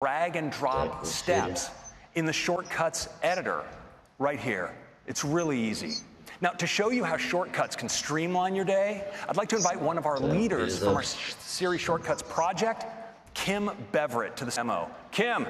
drag and drop steps in the shortcuts editor right here. It's really easy. Now, to show you how shortcuts can streamline your day, I'd like to invite one of our leaders from our Siri Shortcuts project, Kim Beverett, to the demo. Kim.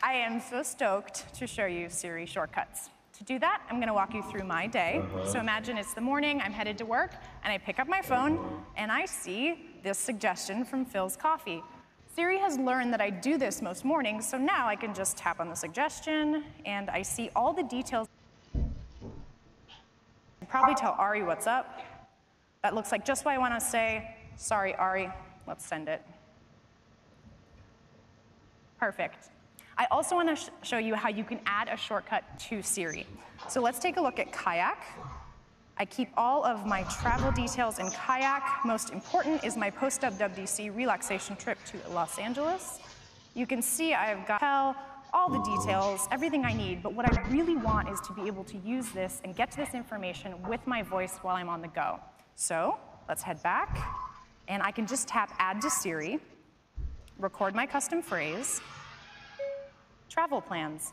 I am so stoked to show you Siri Shortcuts. To do that, I'm going to walk you through my day. So imagine it's the morning, I'm headed to work, and I pick up my phone, and I see this suggestion from Phil's Coffee. Siri has learned that I do this most mornings, so now I can just tap on the suggestion, and I see all the details. I'll probably tell Ari what's up. That looks like just what I want to say. Sorry, Ari, let's send it. Perfect. I also want to show you how you can add a shortcut to Siri. So let's take a look at Kayak. I keep all of my travel details in Kayak. Most important is my post-WWDC relaxation trip to Los Angeles. You can see I've got all the details, everything I need, but what I really want is to be able to use this and get to this information with my voice while I'm on the go. So let's head back, and I can just tap Add to Siri, record my custom phrase, travel plans.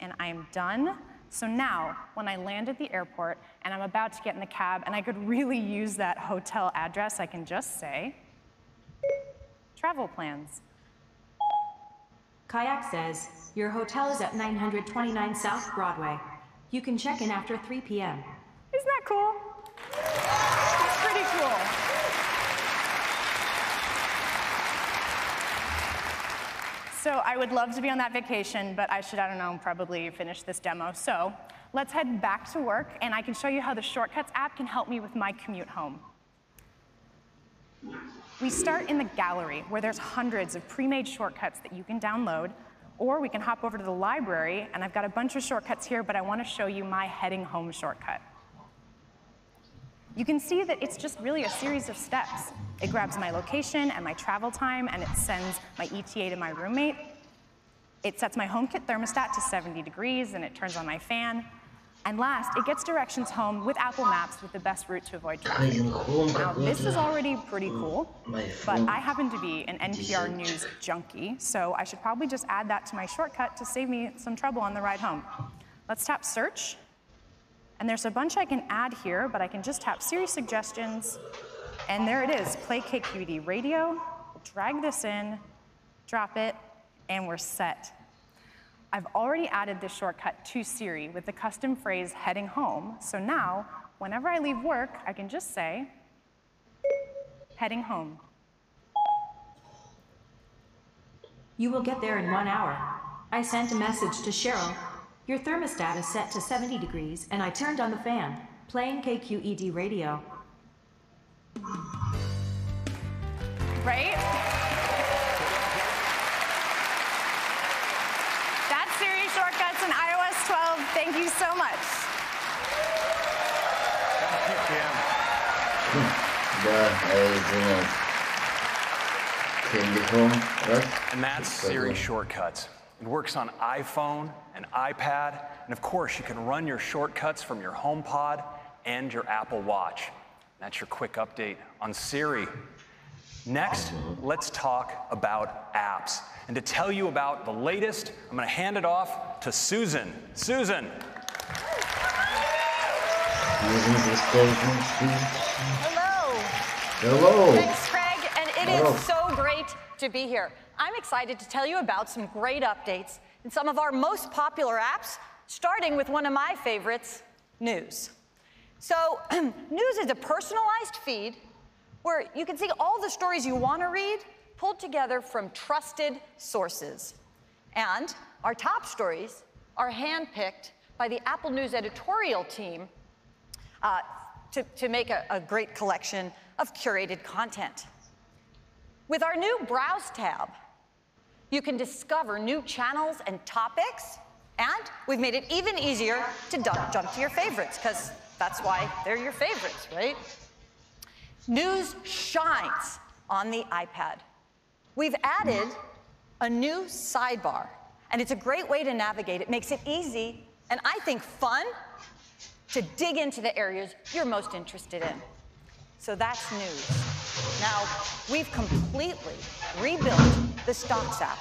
And I'm done. So now, when I land at the airport and I'm about to get in the cab and I could really use that hotel address, I can just say, travel plans. Kayak says, your hotel is at 929 South Broadway. You can check in after 3 p.m. Isn't that cool? It's pretty cool. So I would love to be on that vacation, but I should, I don't know, probably finish this demo. So let's head back to work, and I can show you how the Shortcuts app can help me with my commute home. We start in the gallery, where there's hundreds of pre-made shortcuts that you can download, or we can hop over to the library, and I've got a bunch of shortcuts here, but I want to show you my heading home shortcut. You can see that it's just really a series of steps. It grabs my location and my travel time, and it sends my ETA to my roommate. It sets my HomeKit thermostat to 70 degrees, and it turns on my fan. And last, it gets directions home with Apple Maps with the best route to avoid traffic. Now, this is already pretty cool, but I happen to be an NPR News junkie, so I should probably just add that to my shortcut to save me some trouble on the ride home. Let's tap Search. And there's a bunch I can add here, but I can just tap Siri Suggestions, and there it is, Play KQED Radio. We'll drag this in, drop it, and we're set. I've already added this shortcut to Siri with the custom phrase heading home, so now, whenever I leave work, I can just say, heading home. You will get there in 1 hour. I sent a message to Cheryl. Your thermostat is set to 70 degrees, and I turned on the fan, playing KQED radio. Right? That's Siri Shortcuts in iOS 12. Thank you so much. And that's Siri Shortcuts. It works on iPhone and iPad, and of course, you can run your shortcuts from your HomePod and your Apple Watch. That's your quick update on Siri. Next, let's talk about apps. And to tell you about the latest, I'm going to hand it off to Susan. Susan. Hello. Hello. Thanks, Craig, and it is so great to be here. I'm excited to tell you about some great updates in some of our most popular apps, starting with one of my favorites, News. So News is a personalized feed where you can see all the stories you want to read pulled together from trusted sources. And our top stories are handpicked by the Apple News editorial team to make a great collection of curated content. With our new Browse tab, you can discover new channels and topics, and we've made it even easier to jump to your favorites, because that's why they're your favorites, right? News shines on the iPad. We've added a new sidebar, and it's a great way to navigate. It makes it easy, and I think fun, to dig into the areas you're most interested in. So that's news. Now, we've completely rebuilt the Stocks app,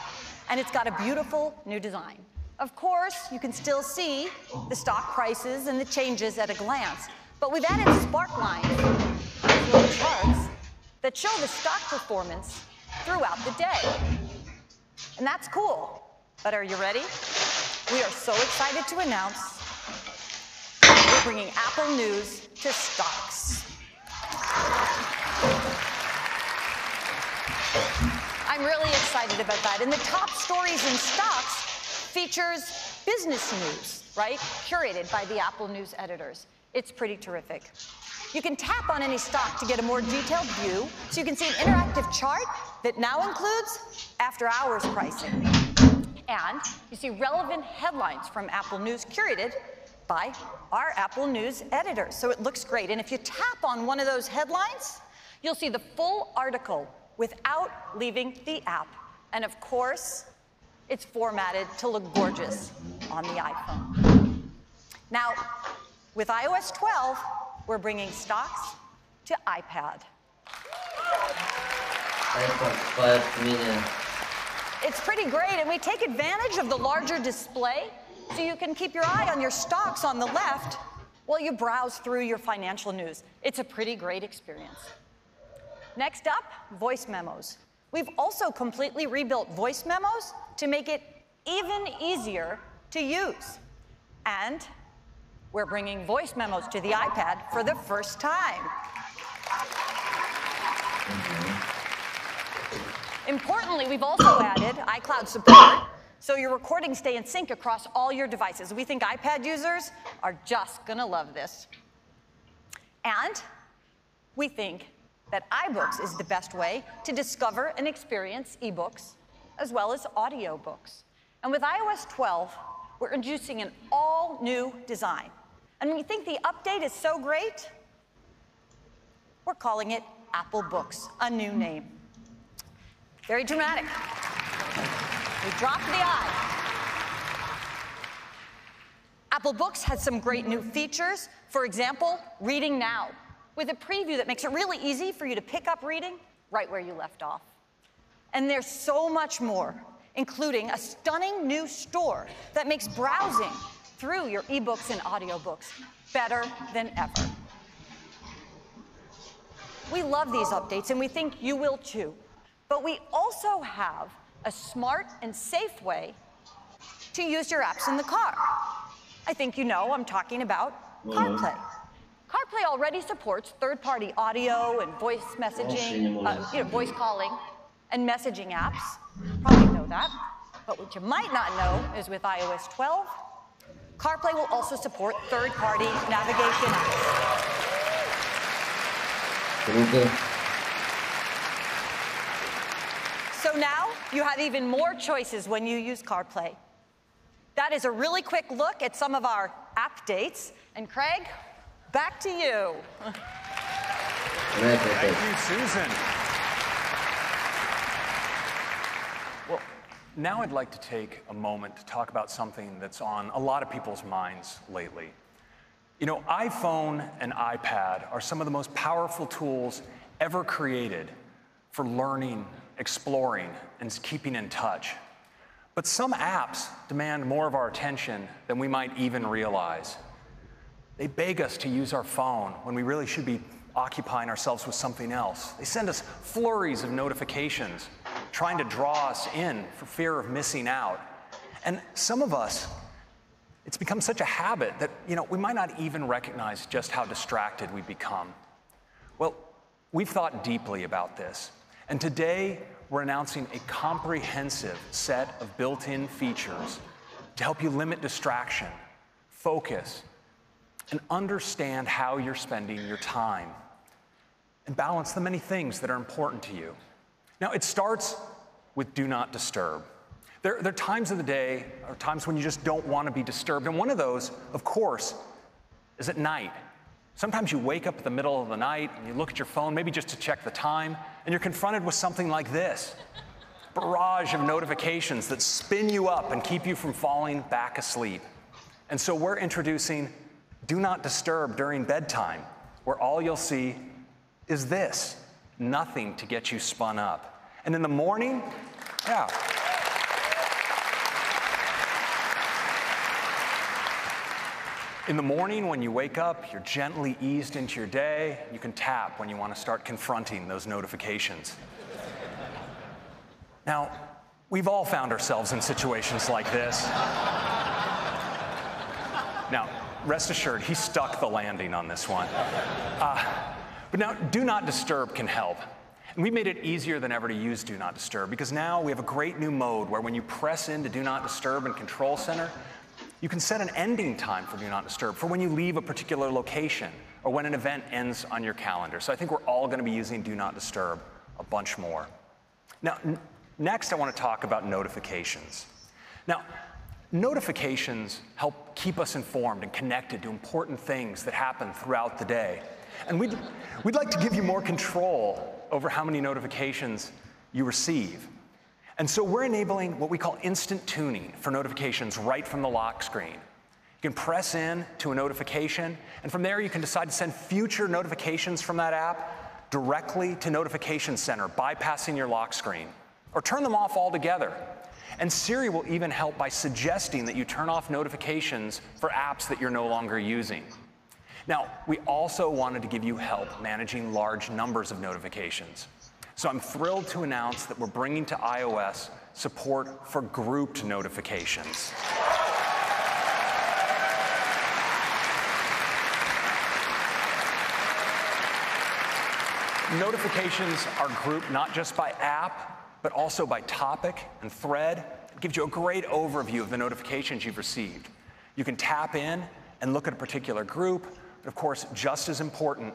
and it's got a beautiful new design. Of course, you can still see the stock prices and the changes at a glance, but we've added spark lines, little charts, that show the stock performance throughout the day. And that's cool, but are you ready? We are so excited to announce we're bringing Apple News to Stocks. I'm really excited about that. And the top stories in Stocks features business news, right? Curated by the Apple News editors. It's pretty terrific. You can tap on any stock to get a more detailed view, so you can see an interactive chart that now includes after-hours pricing. And you see relevant headlines from Apple News curated by our Apple News editors. So it looks great. And if you tap on one of those headlines, you'll see the full article without leaving the app. And of course, it's formatted to look gorgeous on the iPhone. Now, with iOS 12, we're bringing Stocks to iPad. iPhone 5 mini. It's pretty great, and we take advantage of the larger display so you can keep your eye on your stocks on the left while you browse through your financial news. It's a pretty great experience. Next up, voice memos. We've also completely rebuilt voice memos to make it even easier to use. And we're bringing voice memos to the iPad for the first time. Importantly, we've also added iCloud support, so your recordings stay in sync across all your devices. We think iPad users are just going to love this. And we think that iBooks is the best way to discover and experience ebooks, as well as audiobooks. And with iOS 12, we're introducing an all-new design. And we think the update is so great, we're calling it Apple Books, a new name. Very dramatic. We dropped the I. Apple Books has some great new features. For example, Reading Now, with a preview that makes it really easy for you to pick up reading right where you left off. And there's so much more, including a stunning new store that makes browsing through your ebooks and audiobooks better than ever. We love these updates, and we think you will too. But we also have a smart and safe way to use your apps in the car. I think you know I'm talking about CarPlay. CarPlay already supports third-party audio and voice messaging, voice calling and messaging apps. You probably know that. But what you might not know is with iOS 12, CarPlay will also support third-party navigation apps. So now you have even more choices when you use CarPlay. That is a really quick look at some of our app dates. And Craig, back to you. Thank you, Susan. Well, now I'd like to take a moment to talk about something that's on a lot of people's minds lately. You know, iPhone and iPad are some of the most powerful tools ever created for learning, exploring, and keeping in touch. But some apps demand more of our attention than we might even realize. They beg us to use our phone when we really should be occupying ourselves with something else. They send us flurries of notifications, trying to draw us in for fear of missing out. And some of us, it's become such a habit that, we might not even recognize just how distracted we become. Well, we've thought deeply about this. And today, we're announcing a comprehensive set of built-in features to help you limit distraction, focus, and understand how you're spending your time, and balance the many things that are important to you. Now, it starts with Do Not Disturb. There are times of the day, or times when you just don't want to be disturbed, and one of those, of course, is at night. Sometimes you wake up in the middle of the night and you look at your phone, maybe just to check the time, and you're confronted with something like this. Barrage of notifications that spin you up and keep you from falling back asleep. And so we're introducing Do Not Disturb during bedtime, where all you'll see is this, nothing to get you spun up. And in the morning, yeah. In the morning, when you wake up, you're gently eased into your day. You can tap when you want to start confronting those notifications. Now, we've all found ourselves in situations like this. Now, rest assured, he stuck the landing on this one. But now, Do Not Disturb can help. And we made it easier than ever to use Do Not Disturb, because now we have a great new mode where when you press into Do Not Disturb in Control Center, you can set an ending time for Do Not Disturb, for when you leave a particular location or when an event ends on your calendar. So I think we're all going to be using Do Not Disturb a bunch more. Now, next I want to talk about notifications. Now, notifications help keep us informed and connected to important things that happen throughout the day. And we'd like to give you more control over how many notifications you receive. And so we're enabling what we call instant tuning for notifications right from the lock screen. You can press in to a notification, and from there you can decide to send future notifications from that app directly to Notification Center, bypassing your lock screen, or turn them off altogether. And Siri will even help by suggesting that you turn off notifications for apps that you're no longer using. Now, we also wanted to give you help managing large numbers of notifications. So I'm thrilled to announce that we're bringing to iOS support for grouped notifications. Notifications are grouped not just by app, but also by topic and thread. It gives you a great overview of the notifications you've received. You can tap in and look at a particular group, but of course, just as important,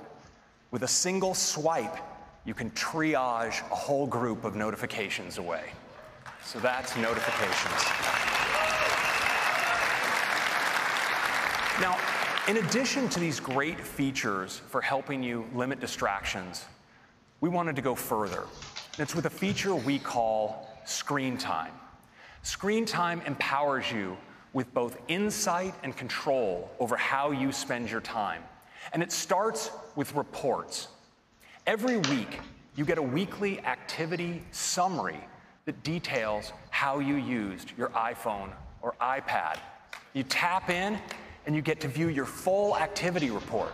with a single swipe, you can triage a whole group of notifications away. So that's notifications. Now, in addition to these great features for helping you limit distractions, we wanted to go further. And it's with a feature we call Screen Time. Screen Time empowers you with both insight and control over how you spend your time. And it starts with reports. Every week, you get a weekly activity summary that details how you used your iPhone or iPad. You tap in, and you get to view your full activity report.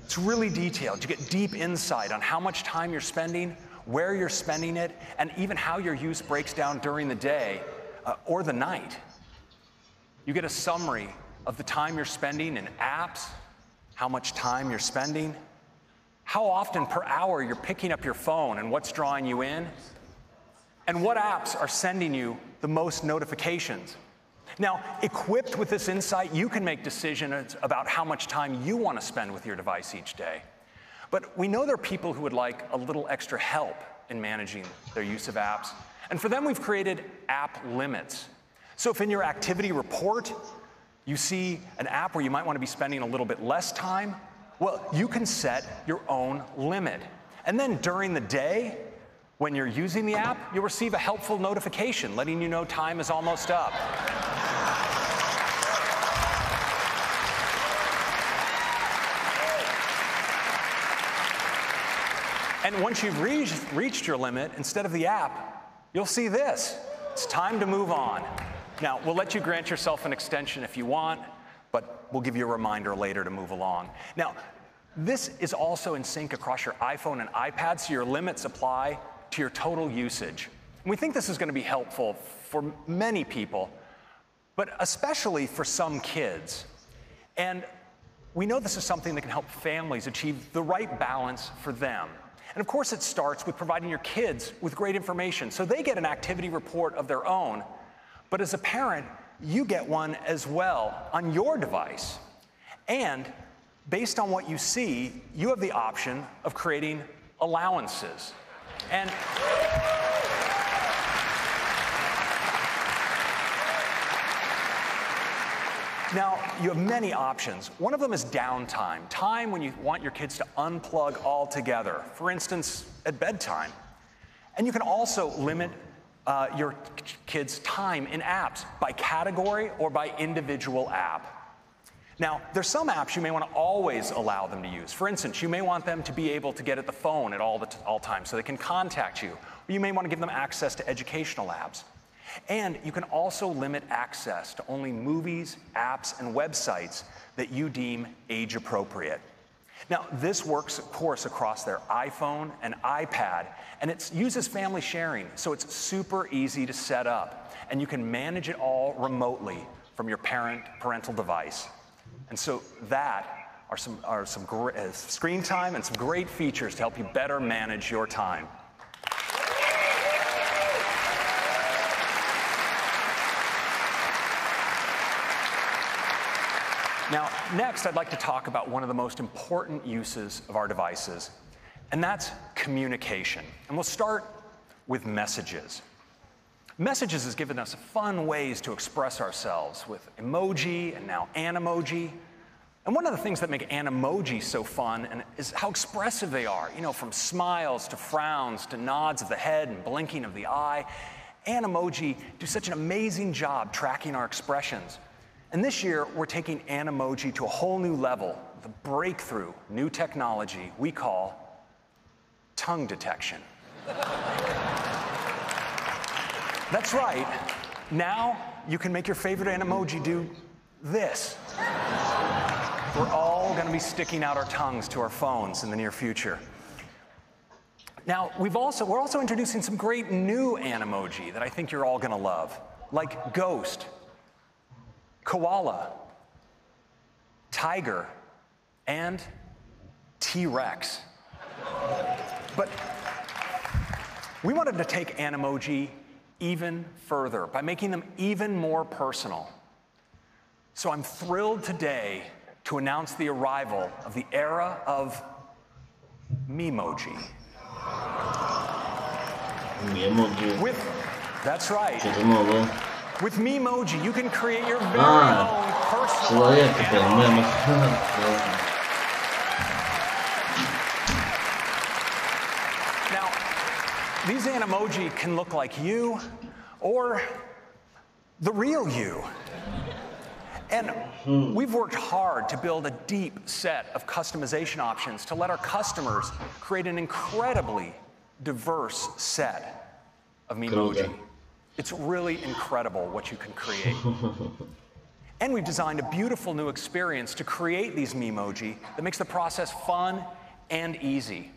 It's really detailed. You get deep insight on how much time you're spending, where you're spending it, and even how your use breaks down during the day or the night. You get a summary of the time you're spending in apps, how much time you're spending, how often per hour you're picking up your phone and what's drawing you in, and what apps are sending you the most notifications. Now, equipped with this insight, you can make decisions about how much time you want to spend with your device each day. But we know there are people who would like a little extra help in managing their use of apps. And for them, we've created app limits. So if in your activity report, you see an app where you might want to be spending a little bit less time, well, you can set your own limit. And then during the day, when you're using the app, you'll receive a helpful notification letting you know time is almost up. And once you've reached your limit, instead of the app, you'll see this. It's time to move on. Now, we'll let you grant yourself an extension if you want, but we'll give you a reminder later to move along. Now, this is also in sync across your iPhone and iPad, so your limits apply to your total usage. And we think this is going to be helpful for many people, but especially for some kids. And we know this is something that can help families achieve the right balance for them. And of course, it starts with providing your kids with great information, so they get an activity report of their own. But as a parent, you get one as well on your device. And based on what you see, you have the option of creating allowances. And now, you have many options. One of them is downtime, time when you want your kids to unplug altogether, for instance, at bedtime. And you can also limit your kids' time in apps by category or by individual app. Now, there's some apps you may want to always allow them to use. For instance, you may want them to be able to get at the phone at all times so they can contact you. Or you may want to give them access to educational apps. And you can also limit access to only movies, apps, and websites that you deem age appropriate. Now, this works, of course, across their iPhone and iPad, and it uses family sharing, so it's super easy to set up. And you can manage it all remotely from your parental device. And so that are some great screen time and some great features to help you better manage your time. Now, next, I'd like to talk about one of the most important uses of our devices, and that's communication. And we'll start with messages. Messages has given us fun ways to express ourselves with emoji and now Animoji. And one of the things that make Animoji so fun is how expressive they are. You know, from smiles to frowns to nods of the head and blinking of the eye. Animoji do such an amazing job tracking our expressions. And this year, we're taking Animoji to a whole new level, the breakthrough new technology we call tongue detection. That's right. Now you can make your favorite Animoji do this. We're all going to be sticking out our tongues to our phones in the near future. Now, we're also introducing some great new Animoji that I think you're all going to love, like ghost, koala, tiger, and T-Rex. But we wanted to take Animoji even further by making them even more personal. So I'm thrilled today to announce the arrival of the era of Memoji. That's right. With Memoji, you can create your very own personal Animoji. These Animoji can look like you or the real you. And we've worked hard to build a deep set of customization options to let our customers create an incredibly diverse set of Memoji. It's really incredible what you can create. And we've designed a beautiful new experience to create these Memoji that makes the process fun and easy.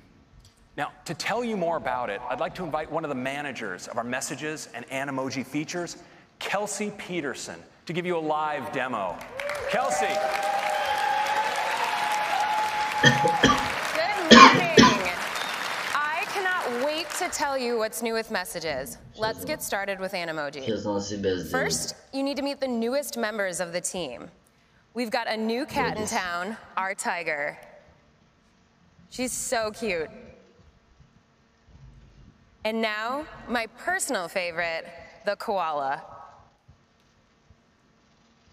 Now, to tell you more about it, I'd like to invite one of the managers of our messages and Animoji features, Kelsey Peterson, to give you a live demo. Kelsey. Good morning. I cannot wait to tell you what's new with messages. Let's get started with Animoji. First, you need to meet the newest members of the team. We've got a new cat in town, our tiger. She's so cute. And now, my personal favorite, the koala.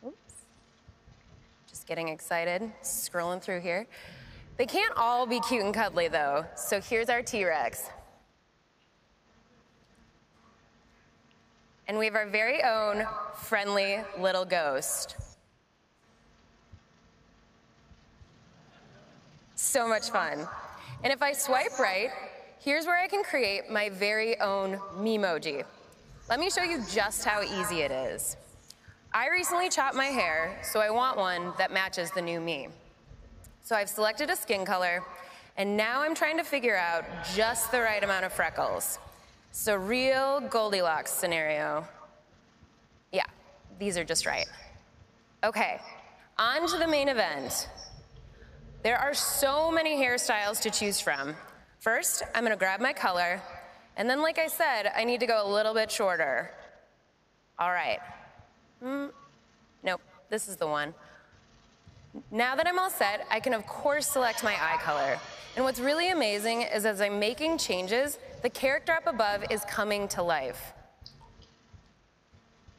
Oops. Just getting excited, scrolling through here. They can't all be cute and cuddly, though, so here's our T-Rex. And we have our very own friendly little ghost. So much fun. And if I swipe right, here's where I can create my very own Memoji. Let me show you just how easy it is. I recently chopped my hair, so I want one that matches the new me. So I've selected a skin color, and now I'm trying to figure out just the right amount of freckles. So real Goldilocks scenario. Yeah, these are just right. Okay, on to the main event. There are so many hairstyles to choose from. First, I'm gonna grab my color, and then like I said, I need to go a little bit shorter. All right. Nope, this is the one. Now that I'm all set, I can of course select my eye color. And what's really amazing is as I'm making changes, the character up above is coming to life.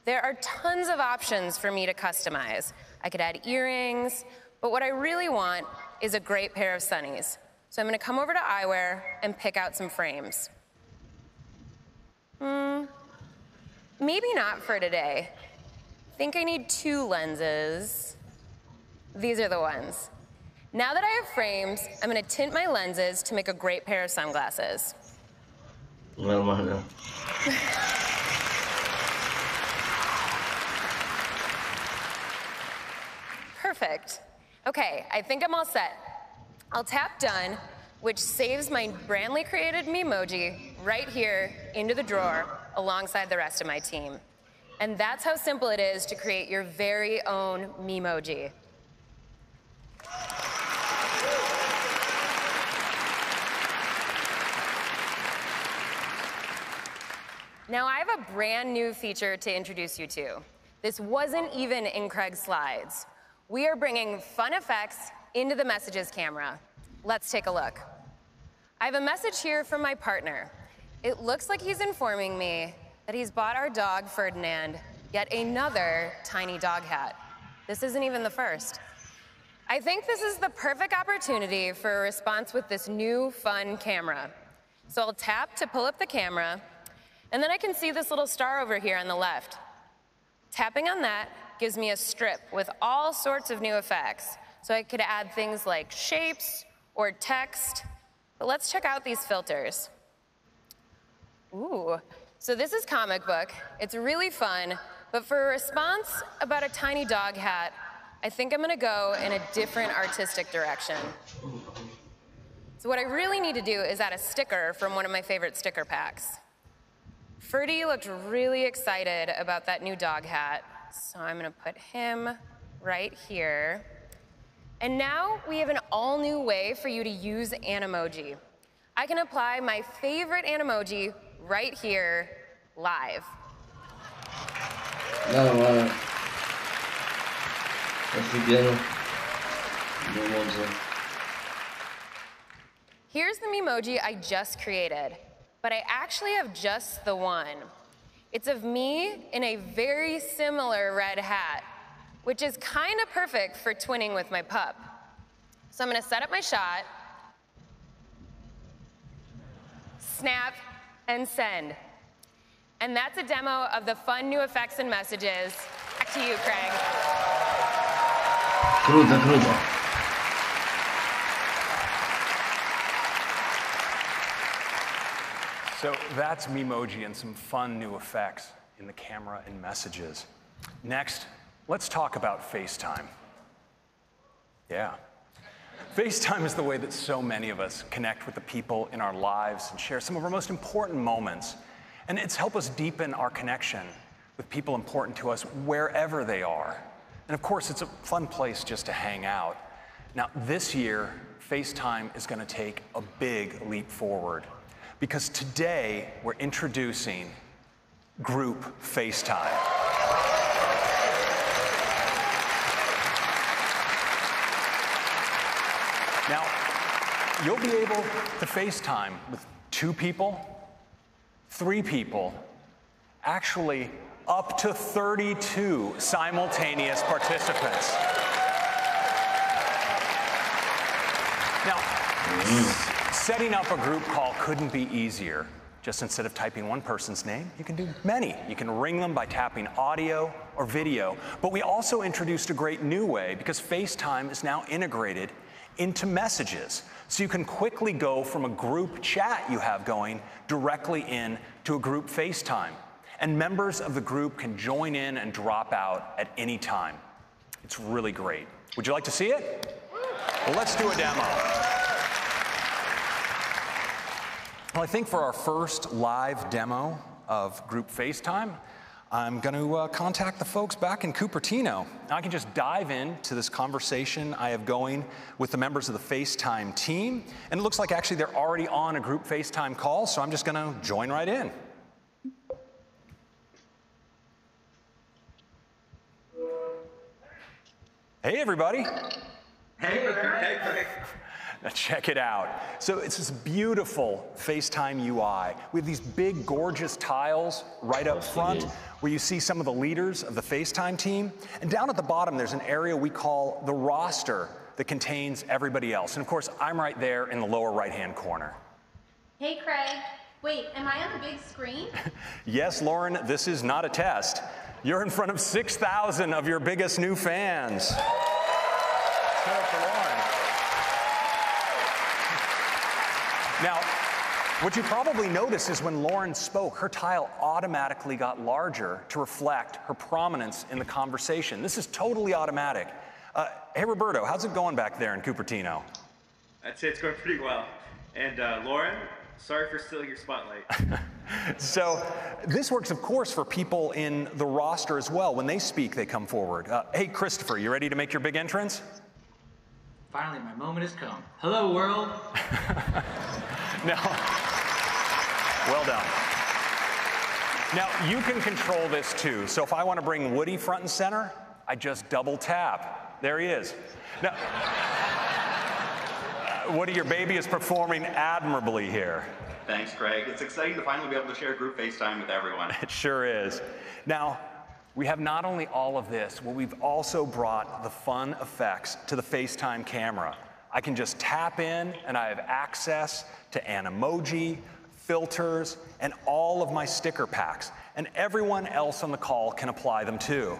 There are tons of options for me to customize. I could add earrings, but what I really want is a great pair of sunnies. So I'm gonna come over to eyewear and pick out some frames. Maybe not for today. I think I need 2 lenses. These are the ones. Now that I have frames, I'm gonna tint my lenses to make a great pair of sunglasses. Нормально. Perfect. Okay, I think I'm all set. I'll tap done, which saves my brandly created Memoji right here into the drawer alongside the rest of my team. And that's how simple it is to create your very own Memoji. Now I have a brand new feature to introduce you to. This wasn't even in Craig's slides. We are bringing fun effects into the messages camera. Let's take a look. I have a message here from my partner. It looks like he's informing me that he's bought our dog, Ferdinand, yet another tiny dog hat. This isn't even the first. I think this is the perfect opportunity for a response with this new fun camera. So I'll tap to pull up the camera, and then I can see this little star over here on the left. Tapping on that gives me a strip with all sorts of new effects. So I could add things like shapes or text. But let's check out these filters. Ooh, so this is comic book. It's really fun, but for a response about a tiny dog hat, I think I'm gonna go in a different artistic direction. So what I really need to do is add a sticker from one of my favorite sticker packs. Ferdy looked really excited about that new dog hat, so I'm gonna put him right here. And now we have an all-new way for you to use Animoji. I can apply my favorite Animoji right here, live. Нормально. Офигенно. Memoji. Here's the Memoji I just created, but I actually have just the one. It's of me in a very similar red hat, which is kind of perfect for twinning with my pup. So I'm gonna set up my shot, snap, and send. And that's a demo of the fun new effects and messages. Back to you, Craig. Круто, круто. So that's Memoji and some fun new effects in the camera and messages. Next, let's talk about FaceTime. Yeah. FaceTime is the way that so many of us connect with the people in our lives and share some of our most important moments. And it's helped us deepen our connection with people important to us wherever they are. And of course, it's a fun place just to hang out. Now, this year, FaceTime is going to take a big leap forward because today we're introducing Group FaceTime. Now, you'll be able to FaceTime with 2 people, 3 people, actually up to 32 simultaneous participants. Now, setting up a group call couldn't be easier. Just instead of typing one person's name, you can do many. You can ring them by tapping audio or video. But we also introduced a great new way because FaceTime is now integrated into messages. So you can quickly go from a group chat you have going directly in to a group FaceTime. And members of the group can join in and drop out at any time. It's really great. Would you like to see it? Well, let's do a demo. Well, I think for our first live demo of group FaceTime, I'm going to contact the folks back in Cupertino. Now, I can just dive into this conversation I have going with the members of the FaceTime team. And it looks like actually they're already on a group FaceTime call, so I'm just going to join right in. Hey, everybody. Hey, Craig. Now check it out. So it's this beautiful FaceTime UI. We have these big, gorgeous tiles right up front where you see some of the leaders of the FaceTime team. And down at the bottom, there's an area we call the roster that contains everybody else. And of course, I'm right there in the lower right-hand corner. Hey, Craig. Wait, am I on the big screen? Yes, Lauren, this is not a test. You're in front of 6,000 of your biggest new fans. it up for Lauren. Now, what you probably noticed is when Lauren spoke, her tile automatically got larger to reflect her prominence in the conversation. This is totally automatic. Hey, Roberto, how's it going back there in Cupertino? I'd say it's going pretty well. And Lauren, sorry for stealing your spotlight. So this works, of course, for people in the roster as well. When they speak, they come forward. Hey, Christopher, you ready to make your big entrance? Finally, my moment has come. Hello, world. Now, well done. Now, you can control this too. So if I want to bring Woody front and center, I just double tap. There he is. Now, Woody, your baby is performing admirably here. Thanks, Craig. It's exciting to finally be able to share group FaceTime with everyone. It sure is. Now, we have not only all of this, but we've also brought the fun effects to the FaceTime camera. I can just tap in and I have access to an emoji, filters, and all of my sticker packs. And everyone else on the call can apply them too.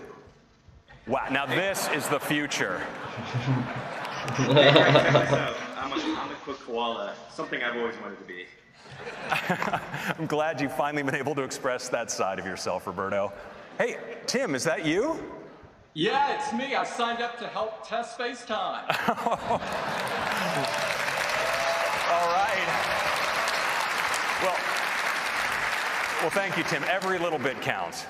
Wow, now this is the future. Hey, Craig, check this out. I'm a comic book koala, something I've always wanted to be. I'm glad you've finally been able to express that side of yourself, Roberto. Hey, Tim, is that you? Yeah, it's me. I signed up to help test FaceTime. All right. Well, thank you, Tim. Every little bit counts.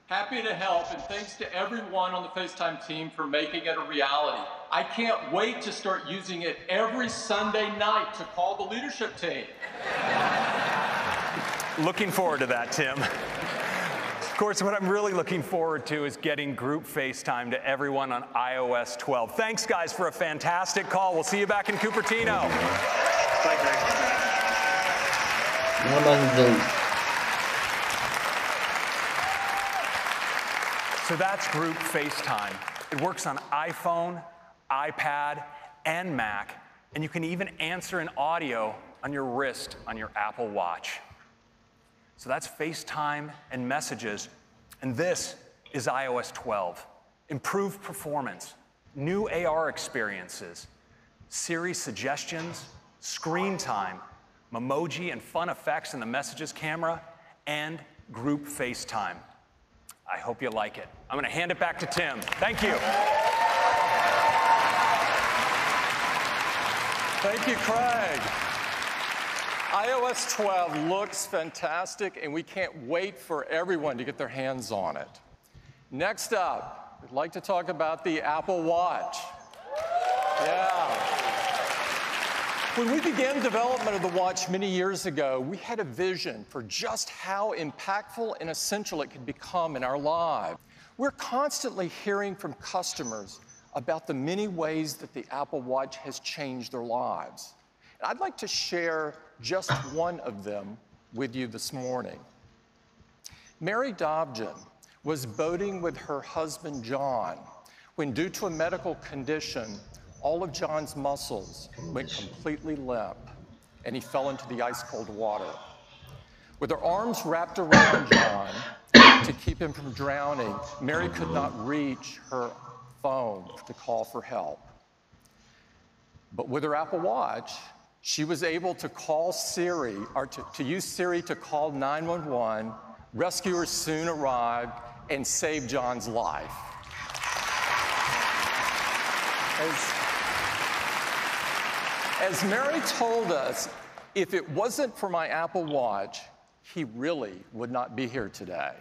Happy to help, and thanks to everyone on the FaceTime team for making it a reality. I can't wait to start using it every Sunday night to call the leadership team. Looking forward to that, Tim. Of course, what I'm really looking forward to is getting group FaceTime to everyone on iOS 12. Thanks, guys, for a fantastic call. We'll see you back in Cupertino. Bye, Greg. So that's group FaceTime. It works on iPhone, iPad, and Mac, and you can even answer an audio on your wrist on your Apple Watch. So that's FaceTime and messages, and this is iOS 12. Improved performance, new AR experiences, Siri suggestions, screen time, Memoji and fun effects in the messages camera, and group FaceTime. I hope you like it. I'm going to hand it back to Tim. Thank you. Thank you, Craig. iOS 12 looks fantastic, and we can't wait for everyone to get their hands on it. Next up, we'd like to talk about the Apple Watch. Yeah. When we began development of the watch many years ago, we had a vision for just how impactful and essential it could become in our lives. We're constantly hearing from customers about the many ways that the Apple Watch has changed their lives. And I'd like to share just one of them with you this morning. Mary Dobjan was boating with her husband, John, when due to a medical condition, all of John's muscles went completely limp, and he fell into the ice-cold water. With her arms wrapped around John to keep him from drowning, Mary could not reach her phone to call for help. But with her Apple Watch, she was able to call Siri, or to use Siri to call 911. Rescuers soon arrived and saved John's life. As Mary told us, if it wasn't for my Apple Watch, he really would not be here today.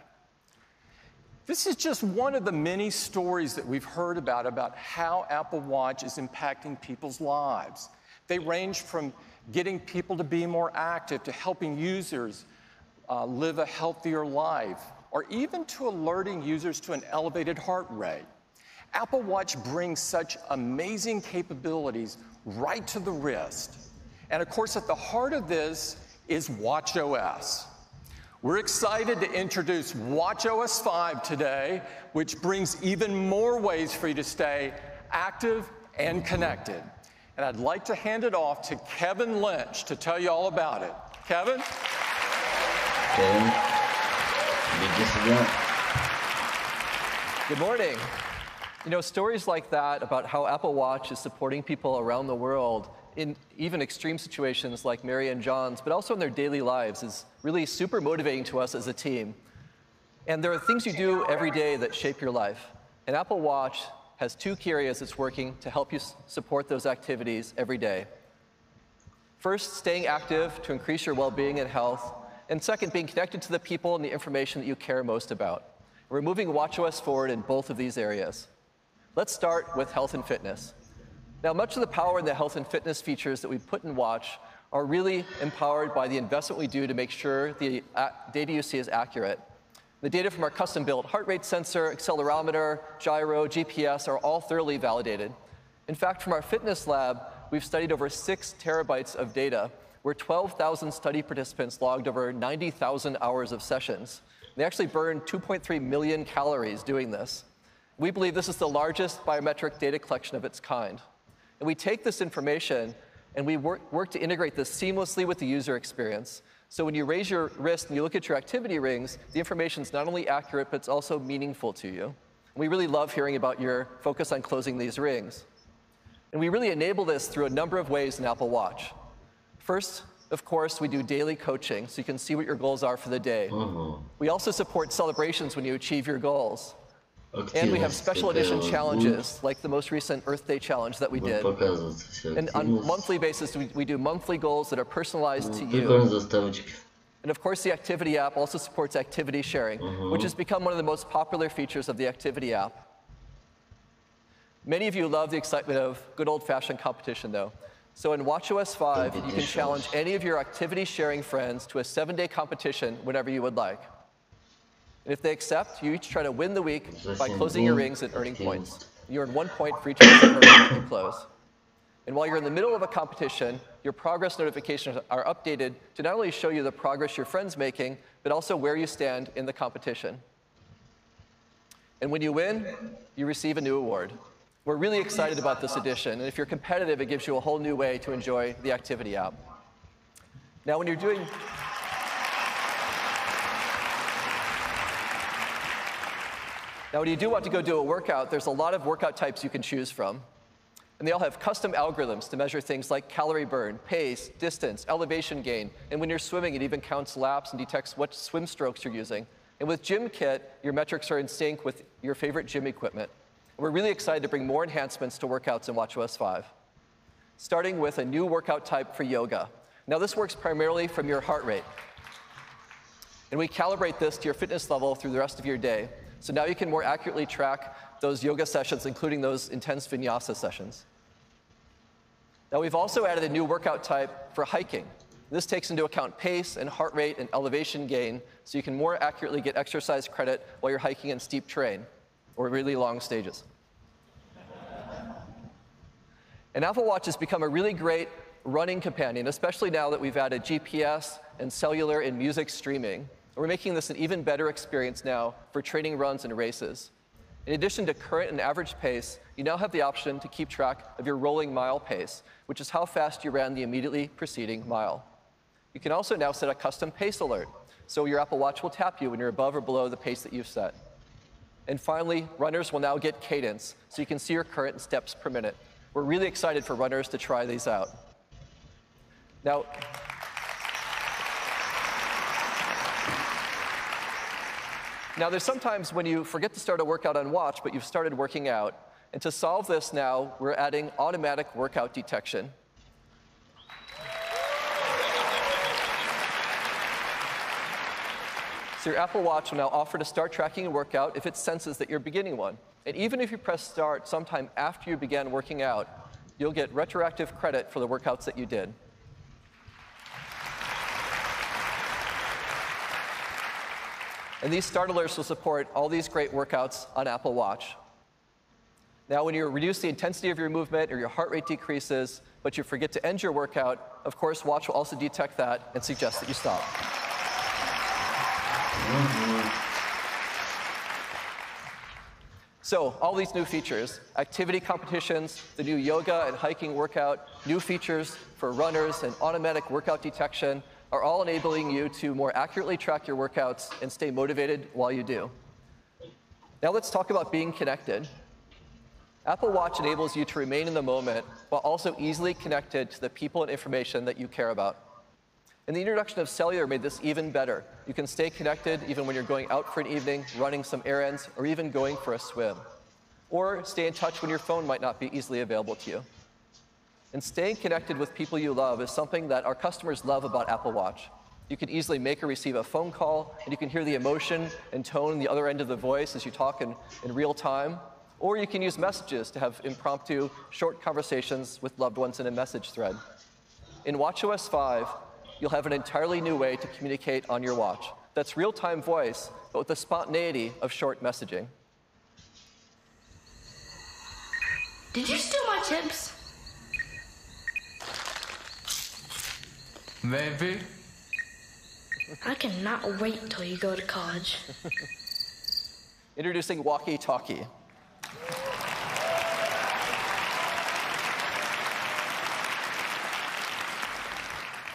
This is just one of the many stories that we've heard about how Apple Watch is impacting people's lives. They range from getting people to be more active, to helping users live a healthier life, or even to alerting users to an elevated heart rate. Apple Watch brings such amazing capabilities right to the wrist. And of course, at the heart of this is watchOS. We're excited to introduce watchOS 5 today, which brings even more ways for you to stay active and connected. And I'd like to hand it off to Kevin Lynch to tell you all about it. Kevin? Kevin, Good morning. You know, stories like that about how Apple Watch is supporting people around the world in even extreme situations like Mary and John's, but also in their daily lives, is really super motivating to us as a team. And there are things you do every day that shape your life. And Apple Watch has two key areas it's working to help you support those activities every day. First, staying active to increase your well-being and health. And second, being connected to the people and the information that you care most about. We're moving watchOS forward in both of these areas. Let's start with health and fitness. Now, much of the power in the health and fitness features that we put in Watch are really empowered by the investment we do to make sure the data you see is accurate. The data from our custom-built heart rate sensor, accelerometer, gyro, GPS are all thoroughly validated. In fact, from our fitness lab, we've studied over 6 terabytes of data, where 12,000 study participants logged over 90,000 hours of sessions. They actually burned 2.3 million calories doing this. We believe this is the largest biometric data collection of its kind. And we take this information and we work to integrate this seamlessly with the user experience. So when you raise your wrist and you look at your activity rings, the information is not only accurate, but it's also meaningful to you. And we really love hearing about your focus on closing these rings. And we really enable this through a number of ways in Apple Watch. First, of course, we do daily coaching, so you can see what your goals are for the day. We also support celebrations when you achieve your goals. And we have special edition challenges, like the most recent Earth Day challenge that we did. And on a monthly basis, we do monthly goals that are personalized to you. And of course, the Activity app also supports activity sharing, which has become one of the most popular features of the Activity app. Many of you love the excitement of good old-fashioned competition, though. So in watchOS 5, you can challenge any of your activity-sharing friends to a 7-day competition whenever you would like. And if they accept, you each try to win the week by closing your rings and earning points. You earn 1 point for each ring that you close. And while you're in the middle of a competition, your progress notifications are updated to not only show you the progress your friend's making, but also where you stand in the competition. And when you win, you receive a new award. We're really excited about this addition, and if you're competitive, it gives you a whole new way to enjoy the Activity app. Now, when you do want to go do a workout, there's a lot of workout types you can choose from. And they all have custom algorithms to measure things like calorie burn, pace, distance, elevation gain. And when you're swimming, it even counts laps and detects what swim strokes you're using. And with GymKit, your metrics are in sync with your favorite gym equipment. And we're really excited to bring more enhancements to workouts in watchOS 5, starting with a new workout type for yoga. Now, this works primarily from your heart rate. And we calibrate this to your fitness level through the rest of your day. So now you can more accurately track those yoga sessions, including those intense vinyasa sessions. Now, we've also added a new workout type for hiking. This takes into account pace and heart rate and elevation gain, so you can more accurately get exercise credit while you're hiking in steep terrain or really long stages. And Apple Watch has become a really great running companion, especially now that we've added GPS and cellular and music streaming. We're making this an even better experience now for training runs and races. In addition to current and average pace, you now have the option to keep track of your rolling mile pace, which is how fast you ran the immediately preceding mile. You can also now set a custom pace alert, so your Apple Watch will tap you when you're above or below the pace that you've set. And finally, runners will now get cadence, so you can see your current steps per minute. We're really excited for runners to try these out. Now, there's sometimes when you forget to start a workout on Watch, but you've started working out. And to solve this now, we're adding automatic workout detection. So your Apple Watch will now offer to start tracking a workout if it senses that you're beginning one. And even if you press start sometime after you began working out, you'll get retroactive credit for the workouts that you did. And these start alerts will support all these great workouts on Apple Watch. Now, when you reduce the intensity of your movement or your heart rate decreases, but you forget to end your workout, of course, Watch will also detect that and suggest that you stop. So, all these new features, activity competitions, the new yoga and hiking workout, new features for runners and automatic workout detection, are all enabling you to more accurately track your workouts and stay motivated while you do. Now let's talk about being connected. Apple Watch enables you to remain in the moment while also easily connected to the people and information that you care about. And the introduction of cellular made this even better. You can stay connected even when you're going out for an evening, running some errands, or even going for a swim. Or stay in touch when your phone might not be easily available to you. And staying connected with people you love is something that our customers love about Apple Watch. You can easily make or receive a phone call, and you can hear the emotion and tone on the other end of the voice as you talk in real time. Or you can use messages to have impromptu, short conversations with loved ones in a message thread. In watchOS 5, you'll have an entirely new way to communicate on your watch. That's real-time voice, but with the spontaneity of short messaging. Did you steal my chips? Maybe. I cannot wait until you go to college. Introducing walkie-talkie.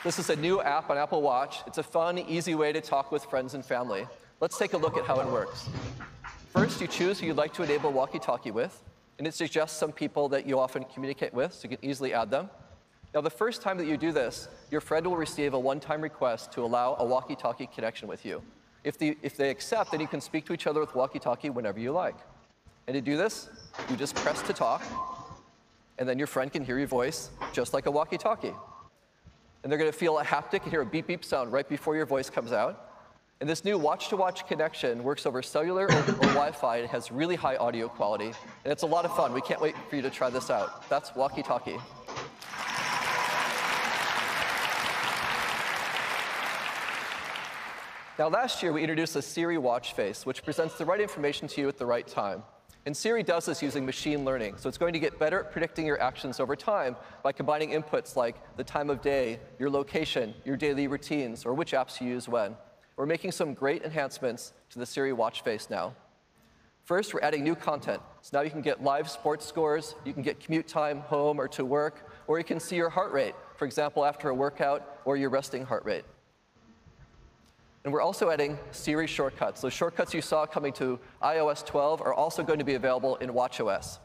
This is a new app on Apple Watch. It's a fun, easy way to talk with friends and family. Let's take a look at how it works. First, you choose who you'd like to enable walkie-talkie with, and it suggests some people that you often communicate with, so you can easily add them. Now, the first time that you do this, your friend will receive a one-time request to allow a walkie-talkie connection with you. If they accept, then you can speak to each other with walkie-talkie whenever you like. And to do this, you just press to talk, and then your friend can hear your voice just like a walkie-talkie. And they're going to feel a haptic and hear a beep-beep sound right before your voice comes out. And this new watch-to-watch connection works over cellular or Wi-Fi. It has really high audio quality, and it's a lot of fun. We can't wait for you to try this out. That's walkie-talkie. Now, last year, we introduced a Siri watch face, which presents the right information to you at the right time. And Siri does this using machine learning, so it's going to get better at predicting your actions over time by combining inputs like the time of day, your location, your daily routines, or which apps you use when. We're making some great enhancements to the Siri watch face now. First, we're adding new content. So now you can get live sports scores, you can get commute time home or to work, or you can see your heart rate, for example, after a workout, or your resting heart rate. And we're also adding Siri shortcuts. Those shortcuts you saw coming to iOS 12 are also going to be available in watchOS.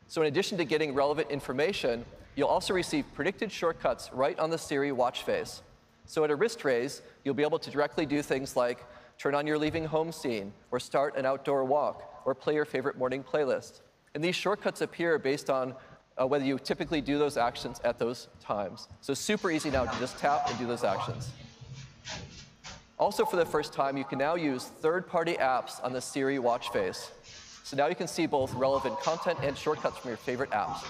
So in addition to getting relevant information, you'll also receive predicted shortcuts right on the Siri watch face. So at a wrist raise, you'll be able to directly do things like turn on your leaving home scene, or start an outdoor walk, or play your favorite morning playlist. And these shortcuts appear based on whether you typically do those actions at those times. So super easy now to just tap and do those actions. Also, for the first time, you can now use third-party apps on the Siri watch face. So now you can see both relevant content and shortcuts from your favorite apps.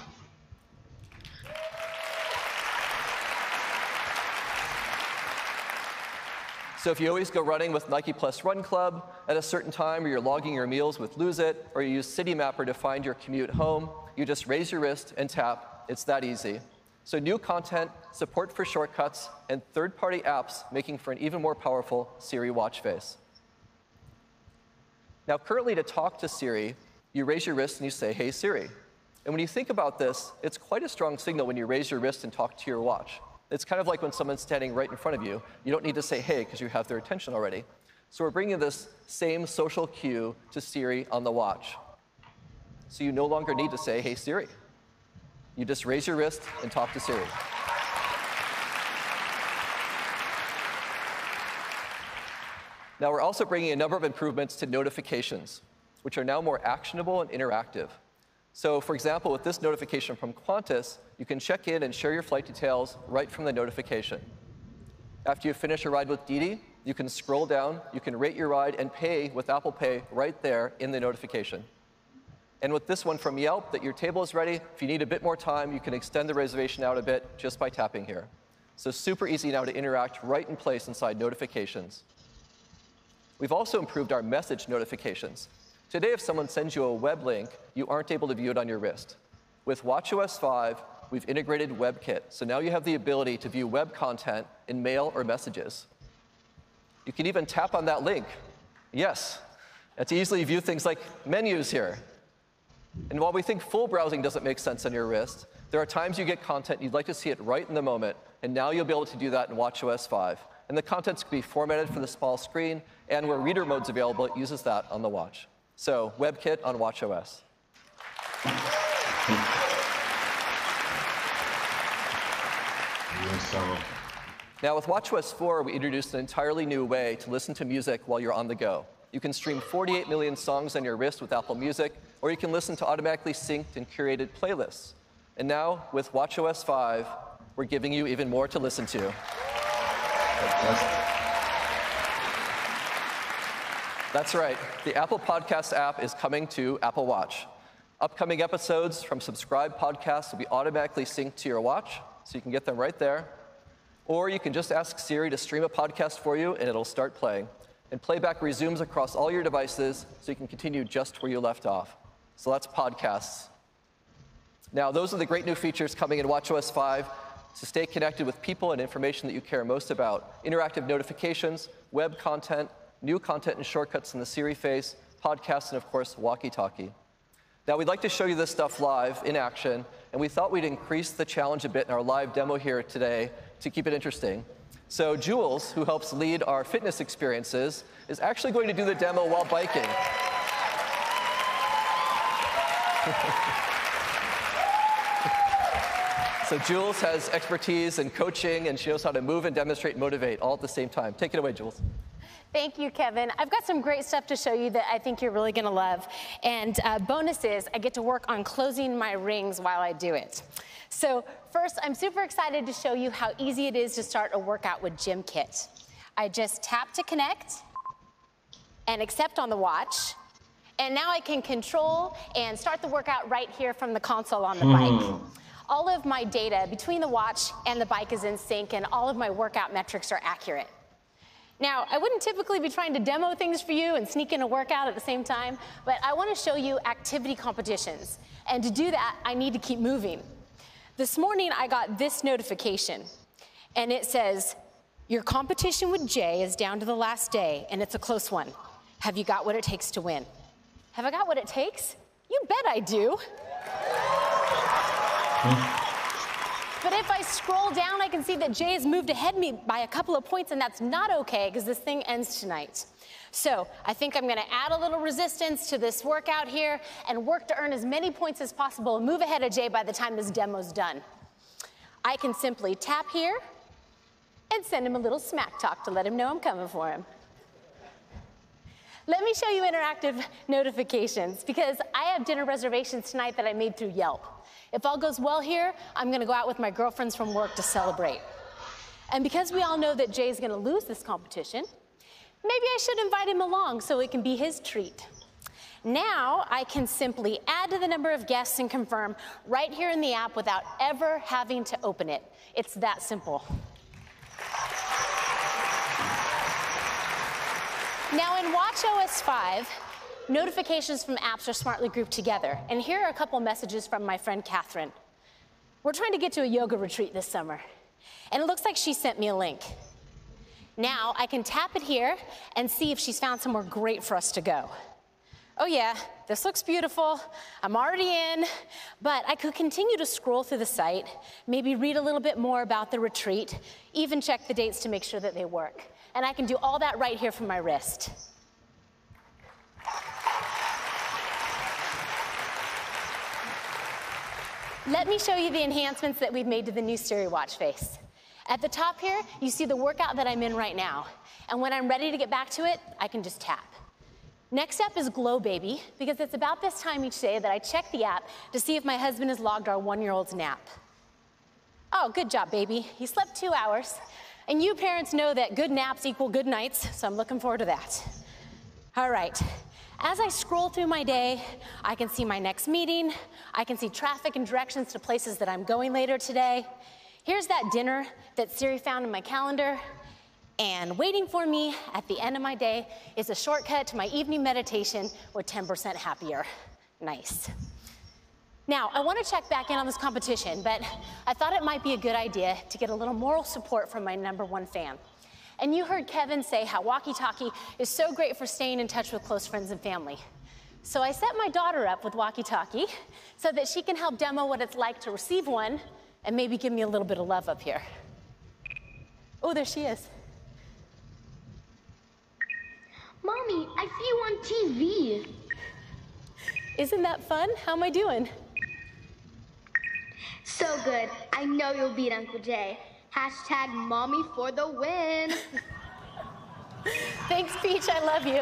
So if you always go running with Nike Plus Run Club at a certain time, or you're logging your meals with Lose It, or you use Citymapper to find your commute home, you just raise your wrist and tap. It's that easy. So new content, support for shortcuts, and third-party apps making for an even more powerful Siri watch face. Now, currently, to talk to Siri, you raise your wrist and you say, "Hey, Siri." And when you think about this, it's quite a strong signal when you raise your wrist and talk to your watch. It's kind of like when someone's standing right in front of you. You don't need to say, "Hey," because you have their attention already. So we're bringing this same social cue to Siri on the watch. So you no longer need to say, "Hey, Siri." You just raise your wrist and talk to Siri. Now, we're also bringing a number of improvements to notifications, which are now more actionable and interactive. So, for example, with this notification from Qantas, you can check in and share your flight details right from the notification. After you finish a ride with Didi, you can scroll down, you can rate your ride and pay with Apple Pay right there in the notification. And with this one from Yelp, that your table is ready, if you need a bit more time, you can extend the reservation out a bit just by tapping here. So super easy now to interact right in place inside notifications. We've also improved our message notifications. Today, if someone sends you a web link, you aren't able to view it on your wrist. With watchOS 5, we've integrated WebKit, so now you have the ability to view web content in mail or messages. You can even tap on that link. Yes, and to easily view things like menus here. And while we think full browsing doesn't make sense on your wrist, there are times you get content you'd like to see it right in the moment, and now you'll be able to do that in watchOS 5. And the content's can be formatted for the small screen, and where reader mode's available, it uses that on the watch. So WebKit on watchOS. Now, with watchOS 4, we introduced an entirely new way to listen to music while you're on the go. You can stream 48 million songs on your wrist with Apple Music, or you can listen to automatically synced and curated playlists. And now, with watchOS 5, we're giving you even more to listen to. That's right. The Apple Podcast app is coming to Apple Watch. Upcoming episodes from subscribed podcasts will be automatically synced to your watch, so you can get them right there. Or you can just ask Siri to stream a podcast for you, and it'll start playing. And playback resumes across all your devices, so you can continue just where you left off. So that's podcasts. Now, those are the great new features coming in watchOS 5 to stay connected with people and information that you care most about. Interactive notifications, web content, new content and shortcuts in the Siri face, podcasts, and of course, walkie-talkie. Now, we'd like to show you this stuff live in action, and we thought we'd increase the challenge a bit in our live demo here today to keep it interesting. So Jules, who helps lead our fitness experiences, is actually going to do the demo while biking. So Jules has expertise in coaching, and she knows how to move and demonstrate and motivate all at the same time. Take it away, Jules. Thank you, Kevin. I've got some great stuff to show you that I think you're really going to love. And bonus is I get to work on closing my rings while I do it. So first, I'm super excited to show you how easy it is to start a workout with Gym Kit. I just tap to connect and accept on the watch. And now I can control and start the workout right here from the console on the bike. All of my data between the watch and the bike is in sync, and all of my workout metrics are accurate. Now, I wouldn't typically be trying to demo things for you and sneak in a workout at the same time, but I want to show you activity competitions. And to do that, I need to keep moving. This morning, I got this notification, and it says, your competition with Jay is down to the last day, and it's a close one. Have you got what it takes to win? Have I got what it takes? You bet I do. But if I scroll down, I can see that Jay has moved ahead of me by a couple of points, and that's not okay because this thing ends tonight. So I think I'm going to add a little resistance to this workout here and work to earn as many points as possible and move ahead of Jay by the time this demo's done. I can simply tap here and send him a little smack talk to let him know I'm coming for him. Let me show you interactive notifications because I have dinner reservations tonight that I made through Yelp. If all goes well here, I'm going to go out with my girlfriends from work to celebrate. And because we all know that Jay's going to lose this competition, maybe I should invite him along so it can be his treat. Now I can simply add to the number of guests and confirm right here in the app without ever having to open it. It's that simple. Now in watchOS 5, notifications from apps are smartly grouped together. And here are a couple messages from my friend Catherine. We're trying to get to a yoga retreat this summer, and it looks like she sent me a link. Now I can tap it here and see if she's found somewhere great for us to go. Oh yeah, this looks beautiful. I'm already in, but I could continue to scroll through the site, maybe read a little bit more about the retreat, even check the dates to make sure that they work. And I can do all that right here from my wrist. Let me show you the enhancements that we've made to the new Siri watch face. At the top here, you see the workout that I'm in right now. And when I'm ready to get back to it, I can just tap. Next up is Glow Baby, because it's about this time each day that I check the app to see if my husband has logged our one-year-old's nap. Oh, good job, baby. He slept 2 hours. And you parents know that good naps equal good nights, so I'm looking forward to that. All right. As I scroll through my day, I can see my next meeting. I can see traffic and directions to places that I'm going later today. Here's that dinner that Siri found in my calendar. And waiting for me at the end of my day is a shortcut to my evening meditation with 10% happier. Nice. Now, I want to check back in on this competition, but I thought it might be a good idea to get a little moral support from my #1 fan. And you heard Kevin say how walkie-talkie is so great for staying in touch with close friends and family. So I set my daughter up with walkie-talkie so that she can help demo what it's like to receive one and maybe give me a little bit of love up here. Oh, there she is. Mommy, I see you on TV. Isn't that fun? How am I doing? So good. I know you'll beat Uncle Jay. Hashtag mommy for the win. Thanks, Peach. I love you.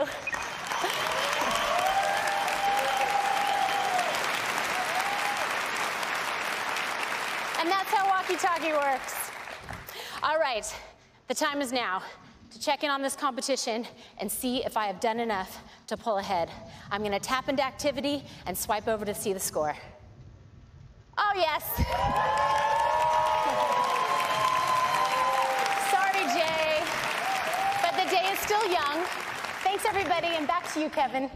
And that's how walkie-talkie works. All right, the time is now to check in on this competition and see if I have done enough to pull ahead. I'm gonna tap into activity and swipe over to see the score. Oh, yes. Sorry, Jay, but the day is still young. Thanks, everybody, and back to you, Kevin.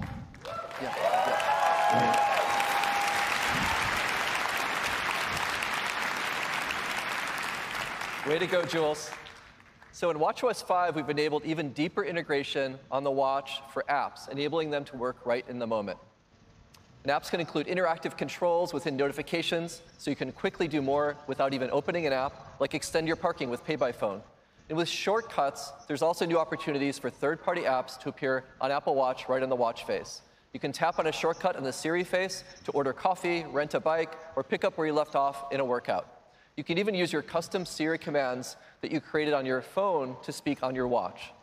Way to go, Jules. So in watchOS 5, we've enabled even deeper integration on the watch for apps, enabling them to work right in the moment. And apps can include interactive controls within notifications, so you can quickly do more without even opening an app, like extend your parking with Pay by Phone. And with shortcuts, there's also new opportunities for third-party apps to appear on Apple Watch right on the watch face. You can tap on a shortcut on the Siri face to order coffee, rent a bike, or pick up where you left off in a workout. You can even use your custom Siri commands that you created on your phone to speak on your watch.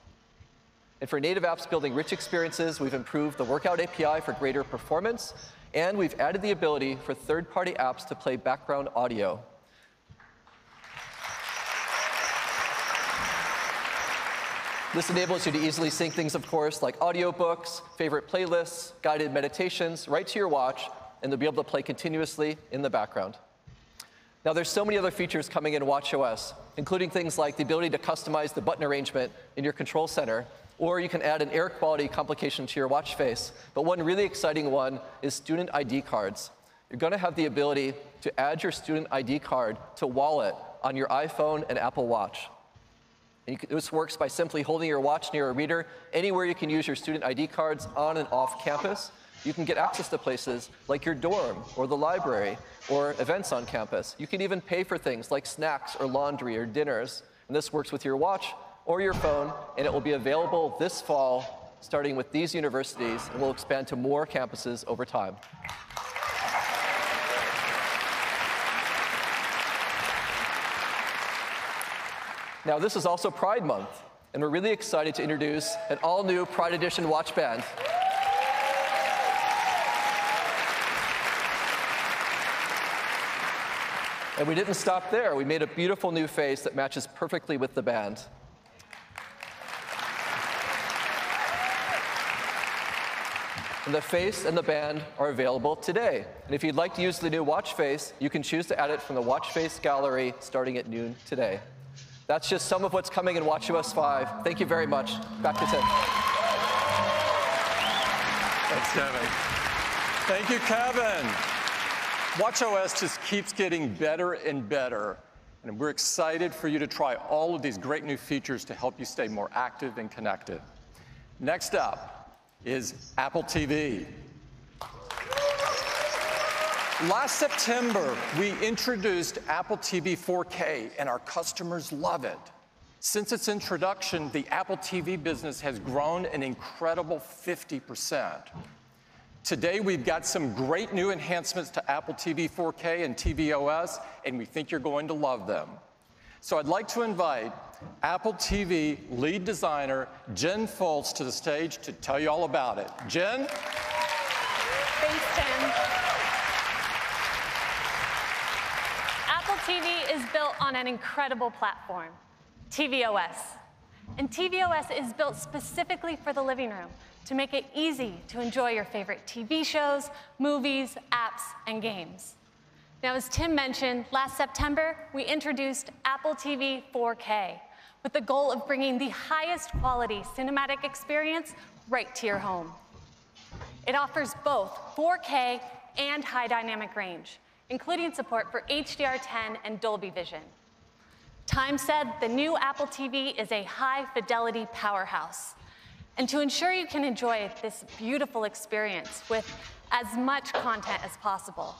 And for native apps building rich experiences, we've improved the Workout API for greater performance, and we've added the ability for third-party apps to play background audio. This enables you to easily sync things, of course, like audiobooks, favorite playlists, guided meditations, right to your watch, and they'll be able to play continuously in the background. Now, there's so many other features coming in watchOS, including things like the ability to customize the button arrangement in your control center, or you can add an air quality complication to your watch face. But one really exciting one is student ID cards. You're going to have the ability to add your student ID card to Wallet on your iPhone and Apple Watch. And this works by simply holding your watch near a reader. Anywhere you can use your student ID cards on and off campus, you can get access to places like your dorm or the library or events on campus. You can even pay for things like snacks or laundry or dinners. And this works with your watch or your phone, and it will be available this fall, starting with these universities, and will expand to more campuses over time. Now, this is also Pride Month, and we're really excited to introduce an all-new Pride Edition watch band. And we didn't stop there. We made a beautiful new face that matches perfectly with the band. And the face and the band are available today. And if you'd like to use the new watch face, you can choose to add it from the watch face gallery starting at noon today. That's just some of what's coming in watchOS 5. Thank you very much. Back to Tim. Thanks, Kevin. Thank you, Kevin. watchOS just keeps getting better and better, and we're excited for you to try all of these great new features to help you stay more active and connected. Next up is Apple TV. Last September, we introduced Apple TV 4K, and our customers love it. Since its introduction, the Apple TV business has grown an incredible 50%. Today, we've got some great new enhancements to Apple TV 4K and tvOS, and we think you're going to love them. So I'd like to invite Apple TV lead designer Jen Foltz to the stage to tell you all about it. Jen? Thanks, Tim. Apple TV is built on an incredible platform, tvOS. And tvOS is built specifically for the living room to make it easy to enjoy your favorite TV shows, movies, apps, and games. Now, as Tim mentioned, last September, we introduced Apple TV 4K with the goal of bringing the highest quality cinematic experience right to your home. It offers both 4K and high dynamic range, including support for HDR10 and Dolby Vision. Time said the new Apple TV is a high-fidelity powerhouse. And to ensure you can enjoy this beautiful experience with as much content as possible,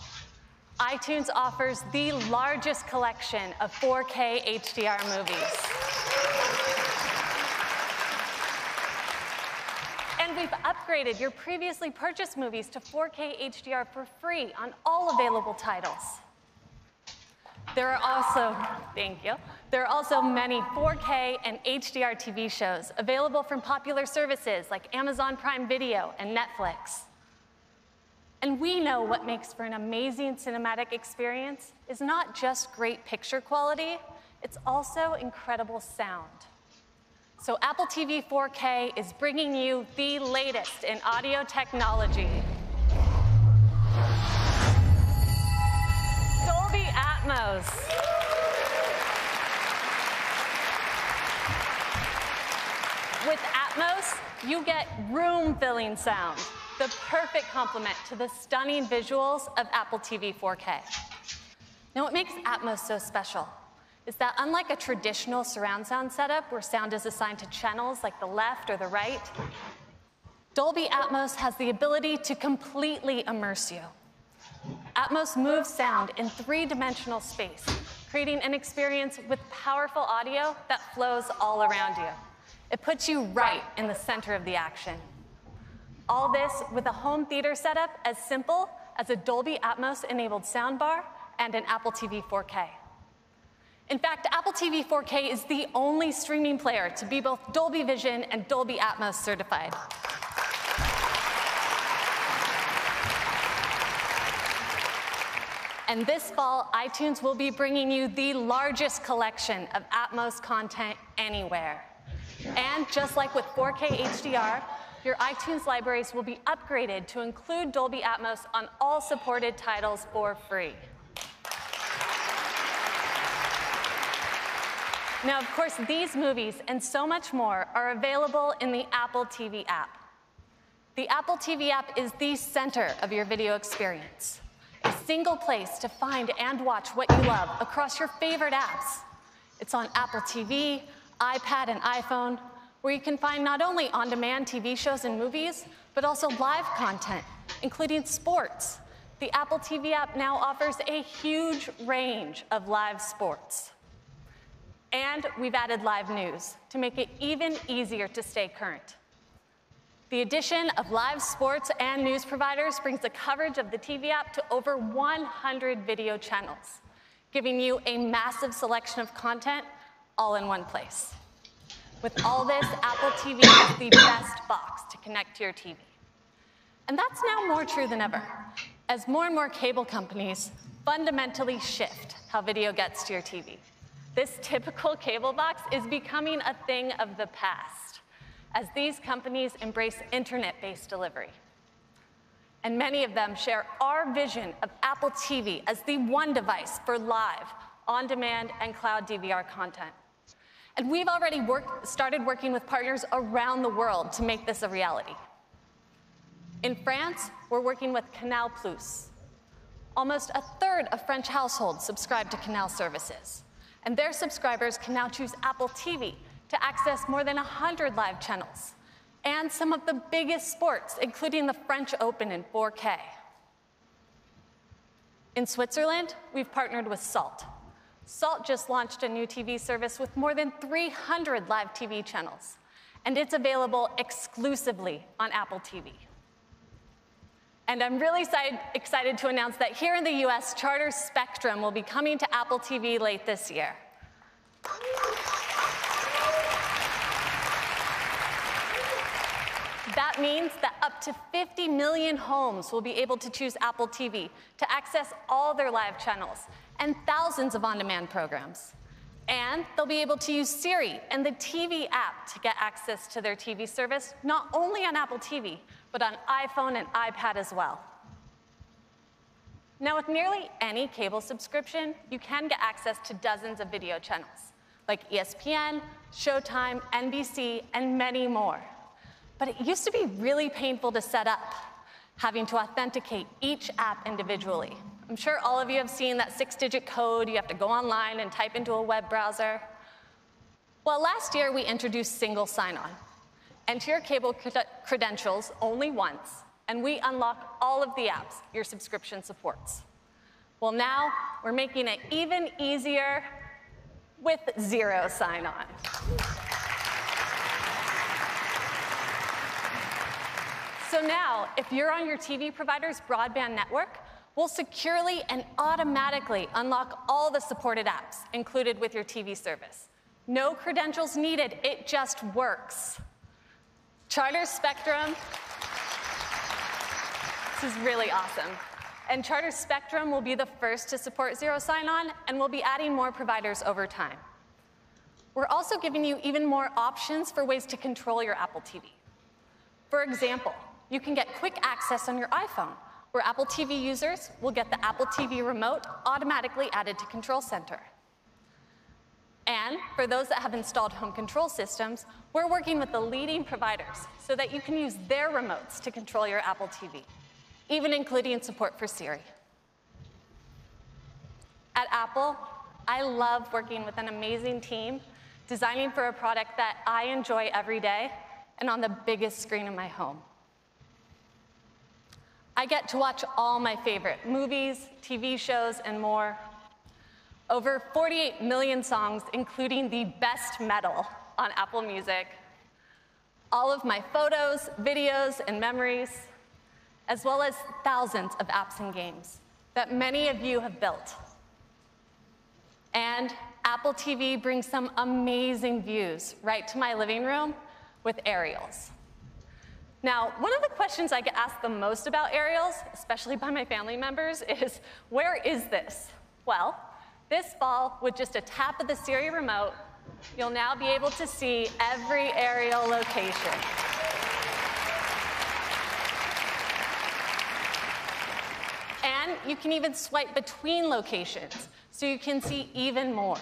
iTunes offers the largest collection of 4K HDR movies. And we've upgraded your previously purchased movies to 4K HDR for free on all available titles. There are also, thank you, there are also many 4K and HDR TV shows available from popular services like Amazon Prime Video and Netflix. And we know what makes for an amazing cinematic experience is not just great picture quality, it's also incredible sound. So Apple TV 4K is bringing you the latest in audio technology. Dolby Atmos. With Atmos, you get room-filling sound, the perfect complement to the stunning visuals of Apple TV 4K. Now, what makes Atmos so special is that unlike a traditional surround sound setup where sound is assigned to channels like the left or the right, Dolby Atmos has the ability to completely immerse you. Atmos moves sound in three-dimensional space, creating an experience with powerful audio that flows all around you. It puts you right in the center of the action. All this with a home theater setup as simple as a Dolby Atmos-enabled soundbar and an Apple TV 4K. In fact, Apple TV 4K is the only streaming player to be both Dolby Vision and Dolby Atmos certified. And this fall, iTunes will be bringing you the largest collection of Atmos content anywhere. And just like with 4K HDR, your iTunes libraries will be upgraded to include Dolby Atmos on all supported titles for free. Now, of course, these movies and so much more are available in the Apple TV app. The Apple TV app is the center of your video experience, a single place to find and watch what you love across your favorite apps. It's on Apple TV, iPad, and iPhone, where you can find not only on-demand TV shows and movies, but also live content, including sports. The Apple TV app now offers a huge range of live sports. And we've added live news to make it even easier to stay current. The addition of live sports and news providers brings the coverage of the TV app to over 100 video channels, giving you a massive selection of content all in one place. With all this, Apple TV is the best box to connect to your TV. And that's now more true than ever, as more and more cable companies fundamentally shift how video gets to your TV. This typical cable box is becoming a thing of the past, as these companies embrace internet-based delivery. And many of them share our vision of Apple TV as the one device for live, on-demand, and cloud DVR content. And we've already started working with partners around the world to make this a reality. In France, we're working with Canal+. Almost a third of French households subscribe to Canal services. And their subscribers can now choose Apple TV to access more than 100 live channels and some of the biggest sports, including the French Open in 4K. In Switzerland, we've partnered with Salt. Salt just launched a new TV service with more than 300 live TV channels, and it's available exclusively on Apple TV. And I'm really excited to announce that here in the US, Charter's Spectrum will be coming to Apple TV late this year. That means that up to 50 million homes will be able to choose Apple TV to access all their live channels and thousands of on-demand programs. And they'll be able to use Siri and the TV app to get access to their TV service, not only on Apple TV, but on iPhone and iPad as well. Now, with nearly any cable subscription, you can get access to dozens of video channels, like ESPN, Showtime, NBC, and many more. But it used to be really painful to set up, having to authenticate each app individually. I'm sure all of you have seen that 6-digit code you have to go online and type into a web browser. Well, last year we introduced single sign-on. Enter your cable credentials only once, and we unlock all of the apps your subscription supports. Well, now we're making it even easier with zero sign-on. So now, if you're on your TV provider's broadband network, will securely and automatically unlock all the supported apps included with your TV service. No credentials needed, it just works. Charter Spectrum, this is really awesome. And Charter Spectrum will be the first to support Zero Sign-On, and we'll be adding more providers over time. We're also giving you even more options for ways to control your Apple TV. For example, you can get quick access on your iPhone, where Apple TV users will get the Apple TV remote automatically added to Control Center. And for those that have installed home control systems, we're working with the leading providers so that you can use their remotes to control your Apple TV, even including support for Siri. At Apple, I love working with an amazing team, designing for a product that I enjoy every day and on the biggest screen in my home. I get to watch all my favorite movies, TV shows, and more. Over 48 million songs, including the best metal on Apple Music. All of my photos, videos, and memories, as well as thousands of apps and games that many of you have built. And Apple TV brings some amazing views right to my living room with aerials. Now, one of the questions I get asked the most about aerials, especially by my family members, is, where is this? Well, this fall, with just a tap of the Siri remote, you'll now be able to see every aerial location. And you can even swipe between locations, so you can see even more.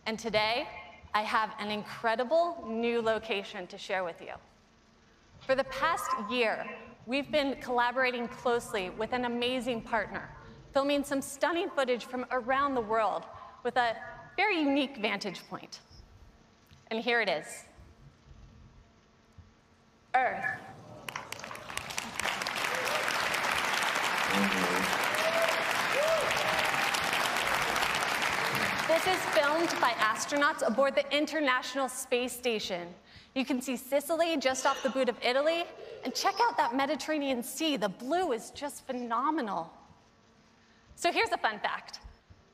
And today, I have an incredible new location to share with you. For the past year, we've been collaborating closely with an amazing partner, filming some stunning footage from around the world with a very unique vantage point. And here it is. Earth. This is filmed by astronauts aboard the International Space Station. You can see Sicily just off the boot of Italy, and check out that Mediterranean Sea. The blue is just phenomenal. So here's a fun fact.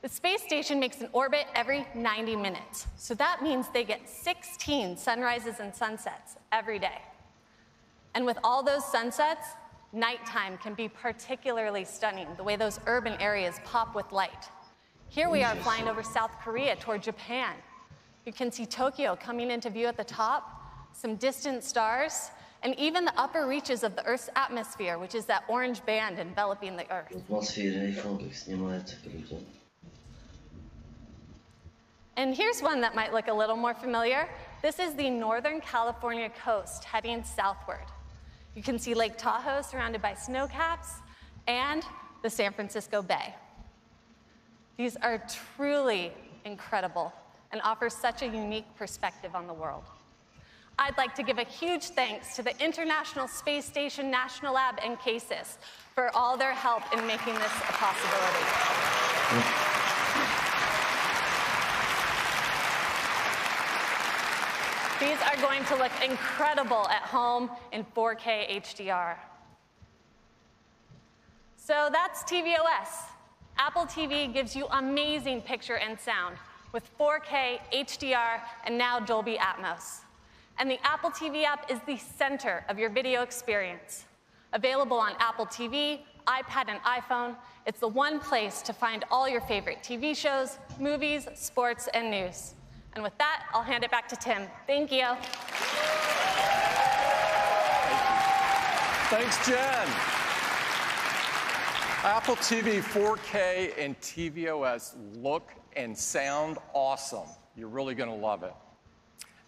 The space station makes an orbit every 90 minutes. So that means they get 16 sunrises and sunsets every day. And with all those sunsets, nighttime can be particularly stunning, the way those urban areas pop with light. Here we are flying over South Korea toward Japan. You can see Tokyo coming into view at the top, some distant stars, and even the upper reaches of the Earth's atmosphere, which is that orange band enveloping the Earth. And here's one that might look a little more familiar. This is the Northern California coast heading southward. You can see Lake Tahoe surrounded by snowcaps and the San Francisco Bay. These are truly incredible and offer such a unique perspective on the world. I'd like to give a huge thanks to the International Space Station National Lab and CASIS for all their help in making this a possibility. These are going to look incredible at home in 4K HDR. So that's tvOS. Apple TV gives you amazing picture and sound with 4K, HDR, and now Dolby Atmos. And the Apple TV app is the center of your video experience. Available on Apple TV, iPad, and iPhone, it's the one place to find all your favorite TV shows, movies, sports, and news. And with that, I'll hand it back to Tim. Thank you. Thanks, Jen. Apple TV 4K and tvOS look and sound awesome. You're really going to love it.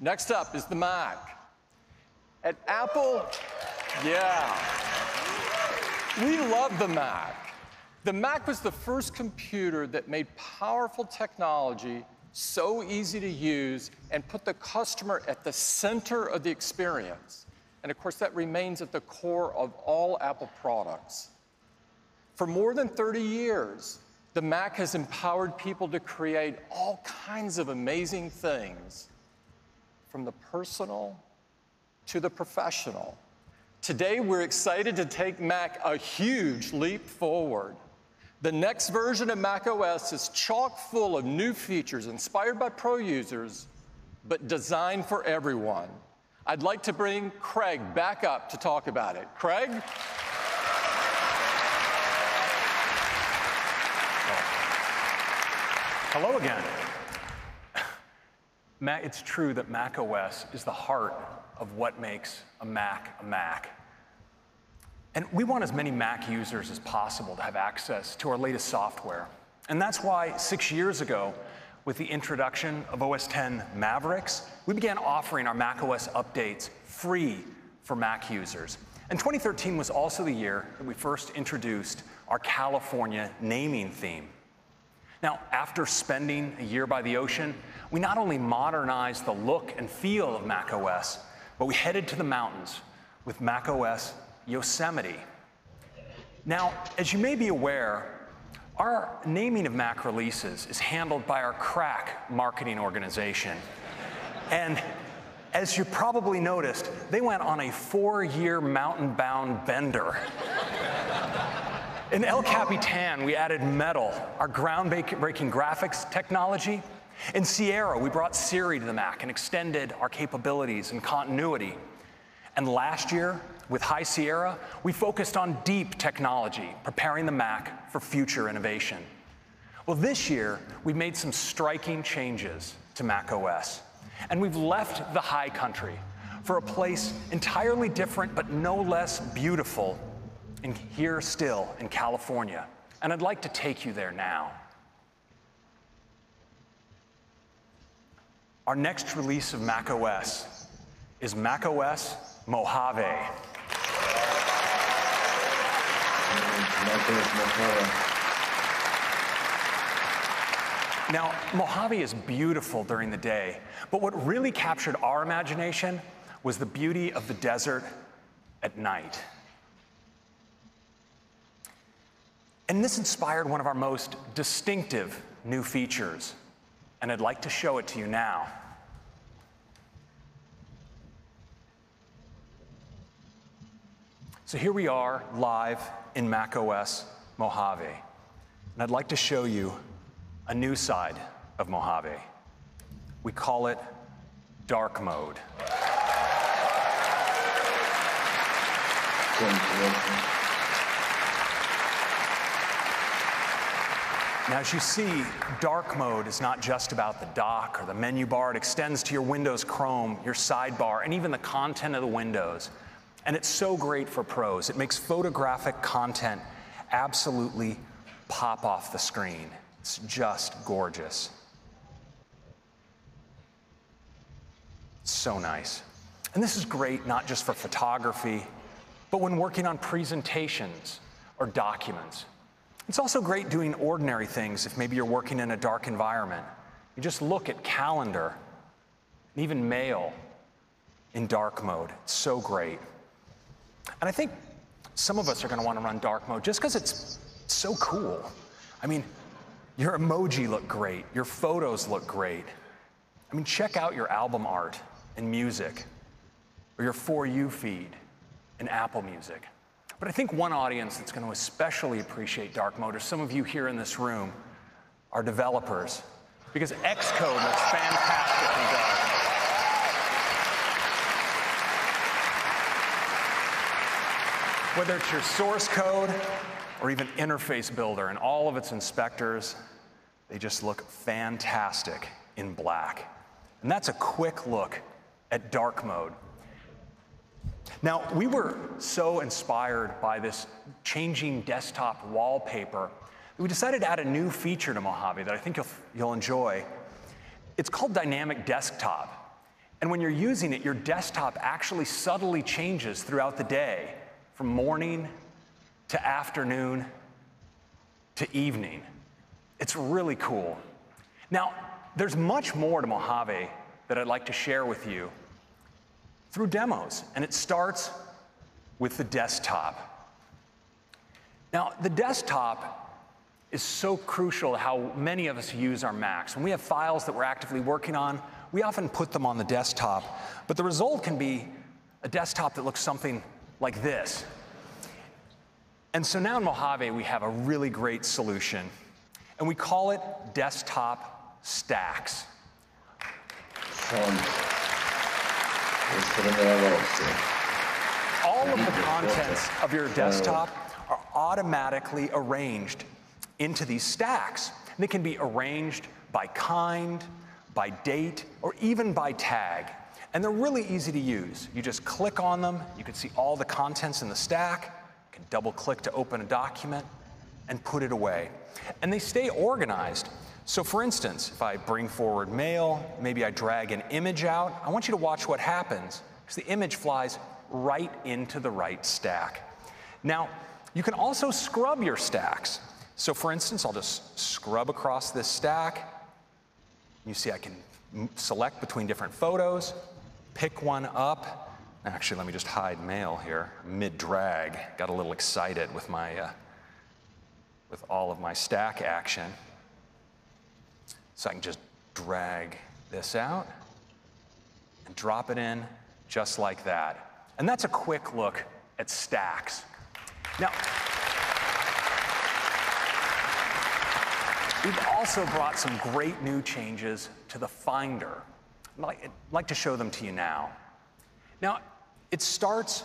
Next up is the Mac. At Apple, yeah, we love the Mac. The Mac was the first computer that made powerful technology so easy to use and put the customer at the center of the experience. And of course, that remains at the core of all Apple products. For more than 30 years, the Mac has empowered people to create all kinds of amazing things, from the personal to the professional. Today, we're excited to take Mac a huge leap forward. The next version of macOS is chock full of new features inspired by pro users, but designed for everyone. I'd like to bring Craig back up to talk about it. Craig? Hello again. It's true that macOS is the heart of what makes a Mac a Mac. And we want as many Mac users as possible to have access to our latest software. And that's why 6 years ago, with the introduction of OS X Mavericks, we began offering our macOS updates free for Mac users. And 2013 was also the year that we first introduced our California naming theme. Now, after spending a year by the ocean, we not only modernized the look and feel of macOS, but we headed to the mountains with macOS Yosemite. Now, as you may be aware, our naming of Mac releases is handled by our crack marketing organization. And as you probably noticed, they went on a 4-year mountain-bound bender. In El Capitan, we added Metal, our groundbreaking graphics technology. In Sierra, we brought Siri to the Mac and extended our capabilities and continuity. And last year, with High Sierra, we focused on deep technology, preparing the Mac for future innovation. Well, this year, we've made some striking changes to macOS. And we've left the high country for a place entirely different, but no less beautiful, here still in California. And I'd like to take you there now. Our next release of macOS is macOS Mojave. Now, Mojave is beautiful during the day, but what really captured our imagination was the beauty of the desert at night. And this inspired one of our most distinctive new features, and I'd like to show it to you now. So here we are live in macOS Mojave, and I'd like to show you a new side of Mojave. We call it dark mode. Now, as you see, dark mode is not just about the dock or the menu bar. It extends to your Windows Chrome, your sidebar, and even the content of the windows. And it's so great for pros. It makes photographic content absolutely pop off the screen. It's just gorgeous. So nice. And this is great not just for photography, but when working on presentations or documents. It's also great doing ordinary things if maybe you're working in a dark environment. You just look at calendar and even mail in dark mode. It's so great. And I think some of us are going to want to run dark mode just because it's so cool. I mean, your emoji look great. Your photos look great. I mean, check out your album art in music or your For You feed in Apple Music. But I think one audience that's going to especially appreciate dark mode are some of you here in this room, our developers, because Xcode looks fantastic in dark. Whether it's your source code or even interface builder and all of its inspectors, they just look fantastic in black. And that's a quick look at dark mode. Now, we were so inspired by this changing desktop wallpaper that we decided to add a new feature to Mojave that I think you'll enjoy. It's called Dynamic Desktop. And when you're using it, your desktop actually subtly changes throughout the day, from morning to afternoon to evening. It's really cool. Now, there's much more to Mojave that I'd like to share with you through demos, and it starts with the desktop. Now, the desktop is so crucial to how many of us use our Macs. When we have files that we're actively working on, we often put them on the desktop, but the result can be a desktop that looks something like this. And so now in Mojave, we have a really great solution, and we call it desktop stacks. All of the contents of your desktop are automatically arranged into these stacks. And they can be arranged by kind, by date, or even by tag. And they're really easy to use. You just click on them, you can see all the contents in the stack, you can double click to open a document, and put it away. And they stay organized. So for instance, if I bring forward mail, maybe I drag an image out, I want you to watch what happens, because the image flies right into the right stack. Now, you can also scrub your stacks. So for instance, I'll just scrub across this stack. You see I can select between different photos, pick one up. Actually, let me just hide mail here, mid-drag. Got a little excited with with all of my stack action. So I can just drag this out and drop it in just like that. And that's a quick look at stacks. Now, we've also brought some great new changes to the Finder. I'd like to show them to you now. Now, it starts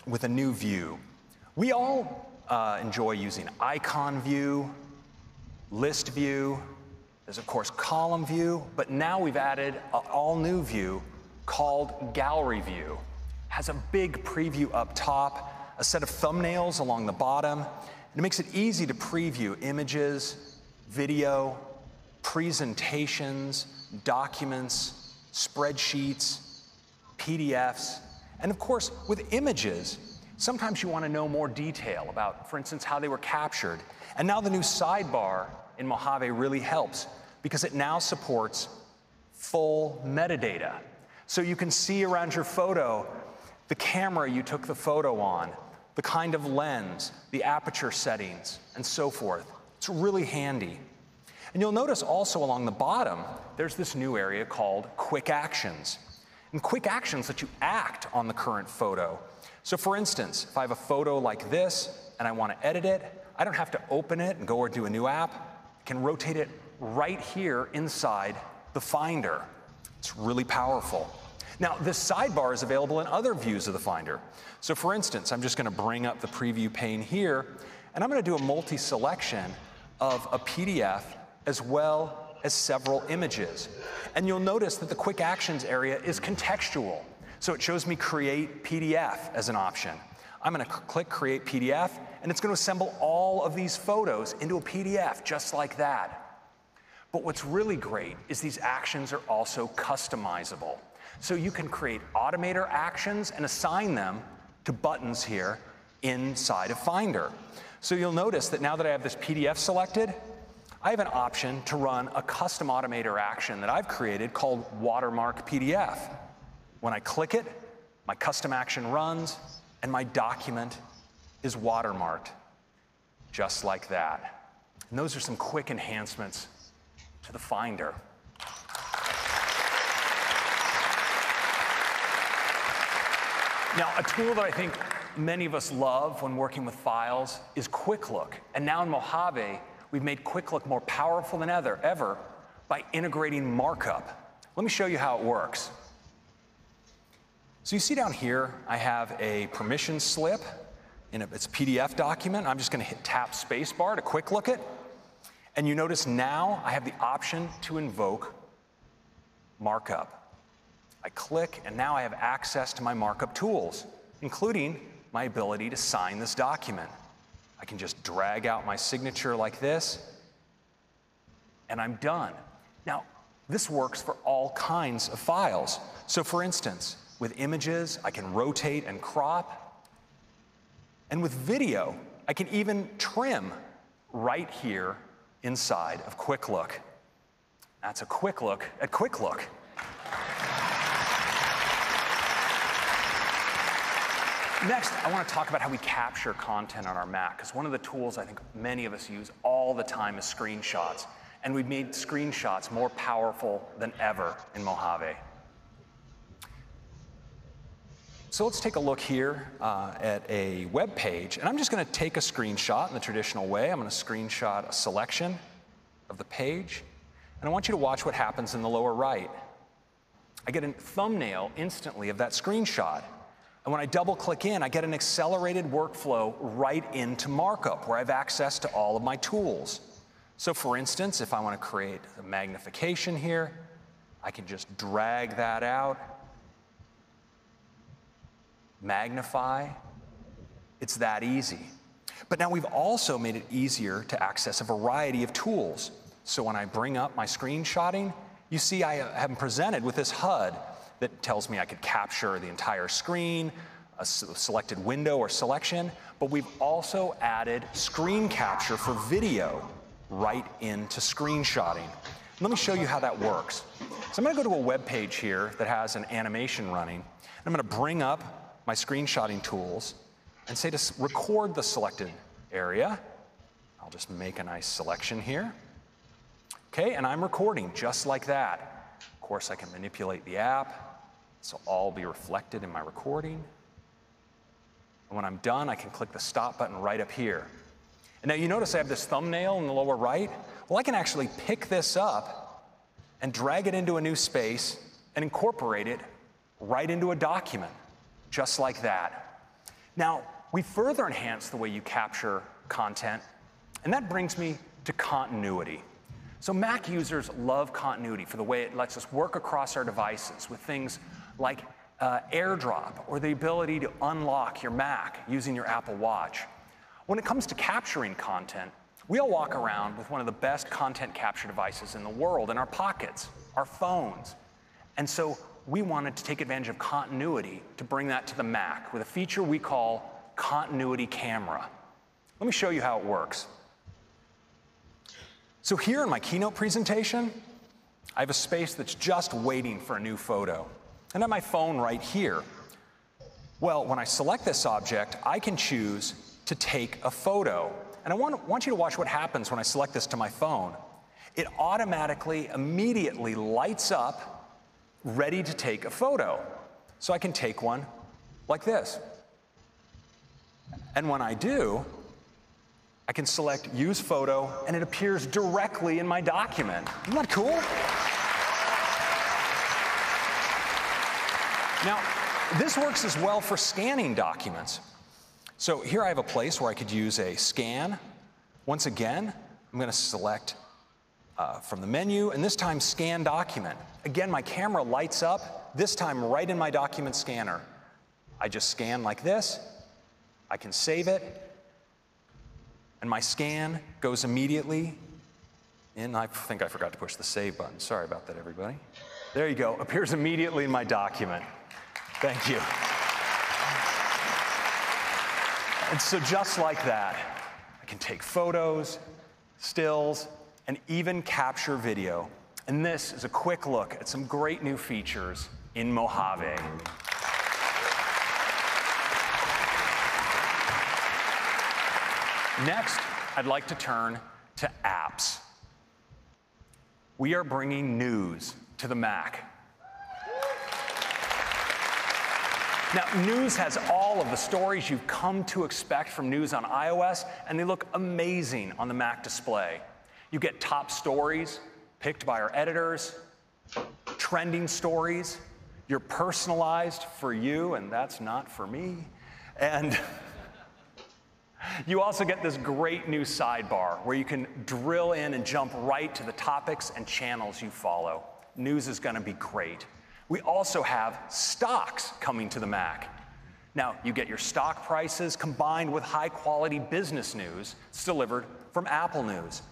with a new view. We all enjoy using icon view, list view. There's, of course, column view, but now we've added an all-new view called gallery view. It has a big preview up top, a set of thumbnails along the bottom, and it makes it easy to preview images, video, presentations, documents, spreadsheets, PDFs, and of course, with images, sometimes you want to know more detail about, for instance, how they were captured. And now the new sidebar in Mojave really helps because it now supports full metadata. So you can see around your photo the camera you took the photo on, the kind of lens, the aperture settings, and so forth. It's really handy. And you'll notice also along the bottom, there's this new area called Quick Actions. And Quick Actions let you act on the current photo. So for instance, if I have a photo like this and I want to edit it, I don't have to open it and go or do a new app. I can rotate it right here inside the Finder. It's really powerful. Now, this sidebar is available in other views of the Finder. So for instance, I'm just going to bring up the preview pane here, and I'm going to do a multi-selection of a PDF as well as several images. And you'll notice that the Quick Actions area is contextual. So it shows me Create PDF as an option. I'm going to click Create PDF, and it's going to assemble all of these photos into a PDF just like that. But what's really great is these actions are also customizable. So you can create automator actions and assign them to buttons here inside of Finder. So you'll notice that now that I have this PDF selected, I have an option to run a custom automator action that I've created called Watermark PDF. When I click it, my custom action runs, and my document is watermarked, just like that. And those are some quick enhancements to the Finder. Now, a tool that I think many of us love when working with files is Quick Look. And now in Mojave, we've made Quick Look more powerful than ever by integrating markup. Let me show you how it works. So you see down here, I have a permission slip in its PDF document. I'm just going to tap spacebar to quick look it. And you notice now I have the option to invoke markup. I click, and now I have access to my markup tools, including my ability to sign this document. I can just drag out my signature like this, and I'm done. Now, this works for all kinds of files. So for instance, with images, I can rotate and crop. And with video, I can even trim right here inside of Quick Look. That's a quick look at Quick Look. Next, I want to talk about how we capture content on our Mac, because one of the tools I think many of us use all the time is screenshots. And we've made screenshots more powerful than ever in Mojave. So let's take a look here at a web page, and I'm just going to take a screenshot in the traditional way. I'm going to screenshot a selection of the page, and I want you to watch what happens in the lower right. I get a thumbnail instantly of that screenshot, and when I double-click in, I get an accelerated workflow right into markup, where I have access to all of my tools. So for instance, if I want to create a magnification here, I can just drag that out, magnify. It's that easy. But now we've also made it easier to access a variety of tools. So when I bring up my screenshotting, you see I am presented with this HUD that tells me I could capture the entire screen, a selected window or selection, but we've also added screen capture for video right into screenshotting. Let me show you how that works. So I'm going to go to a web page here that has an animation running, and I'm going to bring up my screenshotting tools and say to record the selected area. I'll just make a nice selection here. Okay, and I'm recording just like that. Of course, I can manipulate the app, so all will be reflected in my recording. And when I'm done, I can click the stop button right up here. And now you notice I have this thumbnail in the lower right. Well, I can actually pick this up and drag it into a new space and incorporate it right into a document, just like that. Now, we further enhance the way you capture content, and that brings me to continuity. So Mac users love continuity for the way it lets us work across our devices with things like AirDrop or the ability to unlock your Mac using your Apple Watch. When it comes to capturing content, we all walk around with one of the best content capture devices in the world in our pockets, our phones. And so we wanted to take advantage of continuity to bring that to the Mac with a feature we call Continuity Camera. Let me show you how it works. So here in my keynote presentation, I have a space that's just waiting for a new photo. And I have my phone right here. Well, when I select this object, I can choose to take a photo. And I want you to watch what happens when I select this to my phone. It automatically, immediately lights up, ready to take a photo. So I can take one like this. And when I do, I can select Use Photo, and it appears directly in my document. Isn't that cool? Now, this works as well for scanning documents. So here I have a place where I could use a scan. Once again, I'm going to select from the menu, and this time Scan Document. Again, my camera lights up, this time right in my document scanner. I just scan like this. I can save it. And my scan goes immediately in. I think I forgot to push the save button. Sorry about that, everybody. There you go. Appears immediately in my document. Thank you. And so just like that, I can take photos, stills, and even capture video. And this is a quick look at some great new features in Mojave. Next, I'd like to turn to apps. We are bringing news to the Mac. Now, news has all of the stories you've come to expect from news on iOS, and they look amazing on the Mac display. You get top stories picked by our editors, trending stories, you're personalized for you, and that's not for me. And you also get this great new sidebar where you can drill in and jump right to the topics and channels you follow. News is going to be great. We also have stocks coming to the Mac. Now, you get your stock prices combined with high-quality business news. It's delivered from Apple News.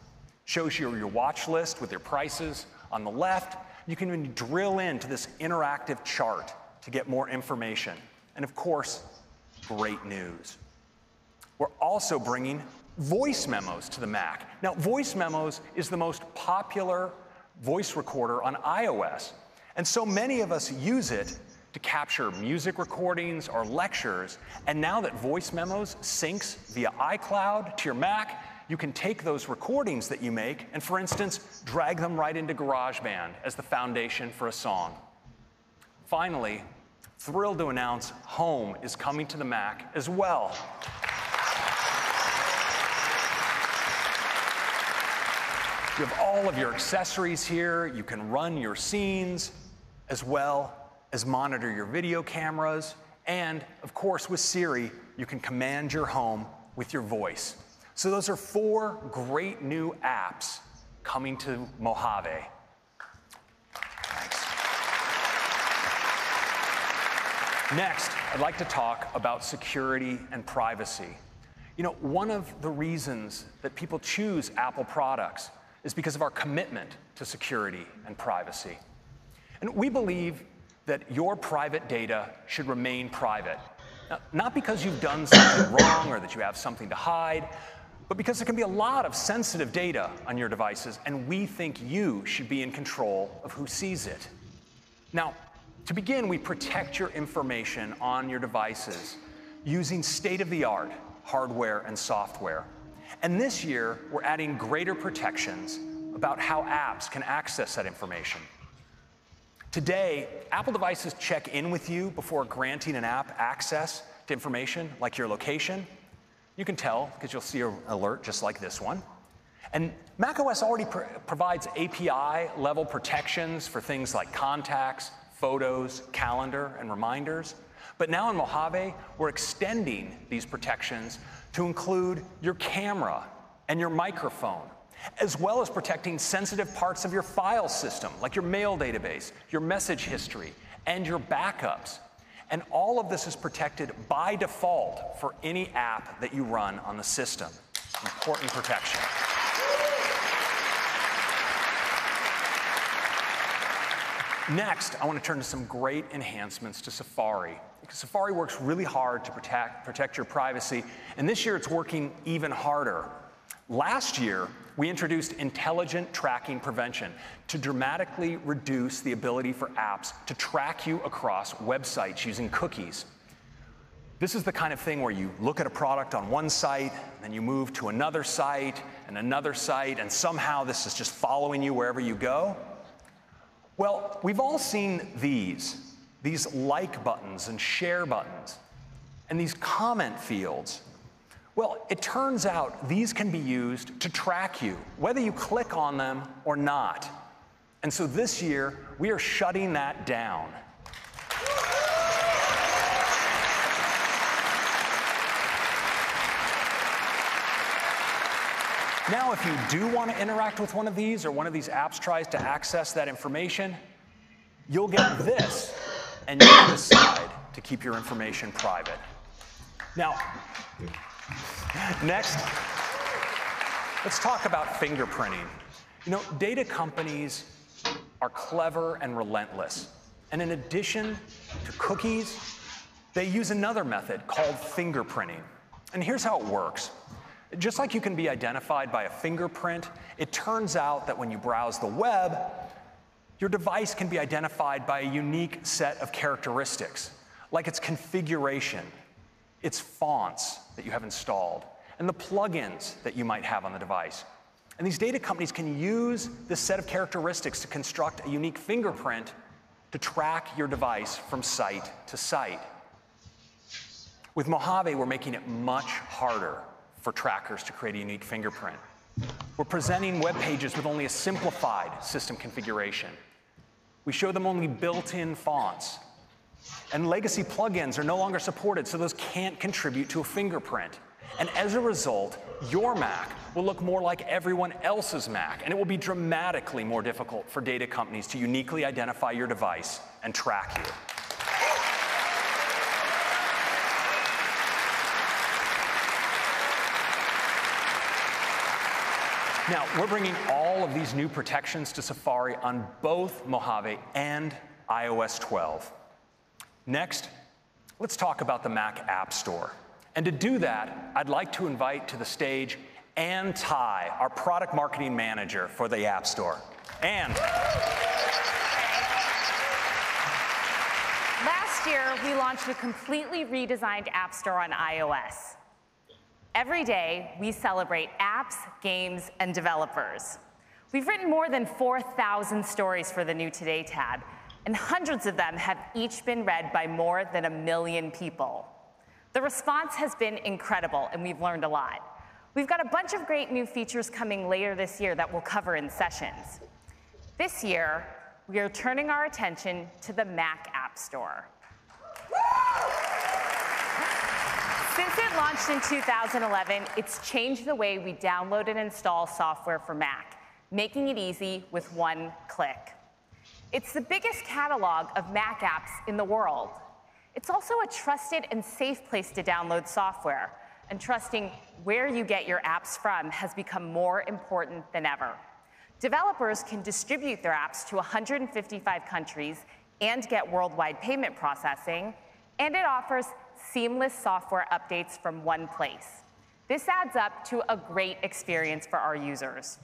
Shows you your watch list with your prices on the left. You can even drill into this interactive chart to get more information. And of course, great news. We're also bringing voice memos to the Mac. Now, voice memos is the most popular voice recorder on iOS. And so many of us use it to capture music recordings or lectures. And now that voice memos syncs via iCloud to your Mac, you can take those recordings that you make and, for instance, drag them right into GarageBand as the foundation for a song. Finally, thrilled to announce Home is coming to the Mac as well. You have all of your accessories here. You can run your scenes as well as monitor your video cameras. And of course, with Siri, you can command your home with your voice. So those are 4 great new apps coming to Mojave. Thanks. Next, I'd like to talk about security and privacy. You know, one of the reasons that people choose Apple products is because of our commitment to security and privacy. And we believe that your private data should remain private. Now, not because you've done something wrong or that you have something to hide, but because there can be a lot of sensitive data on your devices, and we think you should be in control of who sees it. Now, to begin, we protect your information on your devices using state-of-the-art hardware and software. And this year, we're adding greater protections about how apps can access that information. Today, Apple devices check in with you before granting an app access to information like your location. You can tell because you'll see an alert just like this one. And macOS already provides API-level protections for things like contacts, photos, calendar, and reminders. But now in Mojave, we're extending these protections to include your camera and your microphone, as well as protecting sensitive parts of your file system, like your mail database, your message history, and your backups. And all of this is protected by default for any app that you run on the system. Important protection. Next, I want to turn to some great enhancements to Safari. Because Safari works really hard to protect your privacy, and this year it's working even harder. Last year, we introduced intelligent tracking prevention to dramatically reduce the ability for apps to track you across websites using cookies. This is the kind of thing where you look at a product on one site, and then you move to another site, and somehow this is just following you wherever you go. Well, we've all seen these like buttons and share buttons, and these comment fields. Well, it turns out these can be used to track you, whether you click on them or not. And so this year, we are shutting that down. Now, if you do want to interact with one of these, or one of these apps tries to access that information, you'll get this, and you can decide to keep your information private. Now, next, let's talk about fingerprinting. You know, data companies are clever and relentless. And in addition to cookies, they use another method called fingerprinting. And here's how it works. Just like you can be identified by a fingerprint, it turns out that when you browse the web, your device can be identified by a unique set of characteristics, like its configuration, its fonts that you have installed, and the plugins that you might have on the device. And these data companies can use this set of characteristics to construct a unique fingerprint to track your device from site to site. With Mojave, we're making it much harder for trackers to create a unique fingerprint. We're presenting web pages with only a simplified system configuration. We show them only built-in fonts. And legacy plugins are no longer supported, so those can't contribute to a fingerprint. And as a result, your Mac will look more like everyone else's Mac, and it will be dramatically more difficult for data companies to uniquely identify your device and track you. Now, we're bringing all of these new protections to Safari on both Mojave and iOS 12. Next, let's talk about the Mac App Store. And to do that, I'd like to invite to the stage Ann Ty, our product marketing manager for the App Store. Ann. Last year, we launched a completely redesigned App Store on iOS. Every day, we celebrate apps, games, and developers. We've written more than 4,000 stories for the new Today tab, and hundreds of them have each been read by more than 1 million people. The response has been incredible, and we've learned a lot. We've got a bunch of great new features coming later this year that we'll cover in sessions. This year, we are turning our attention to the Mac App Store. Since it launched in 2011, it's changed the way we download and install software for Mac, making it easy with one click. It's the biggest catalog of Mac apps in the world. It's also a trusted and safe place to download software, and trusting where you get your apps from has become more important than ever. Developers can distribute their apps to 155 countries and get worldwide payment processing, and it offers seamless software updates from one place. This adds up to a great experience for our users.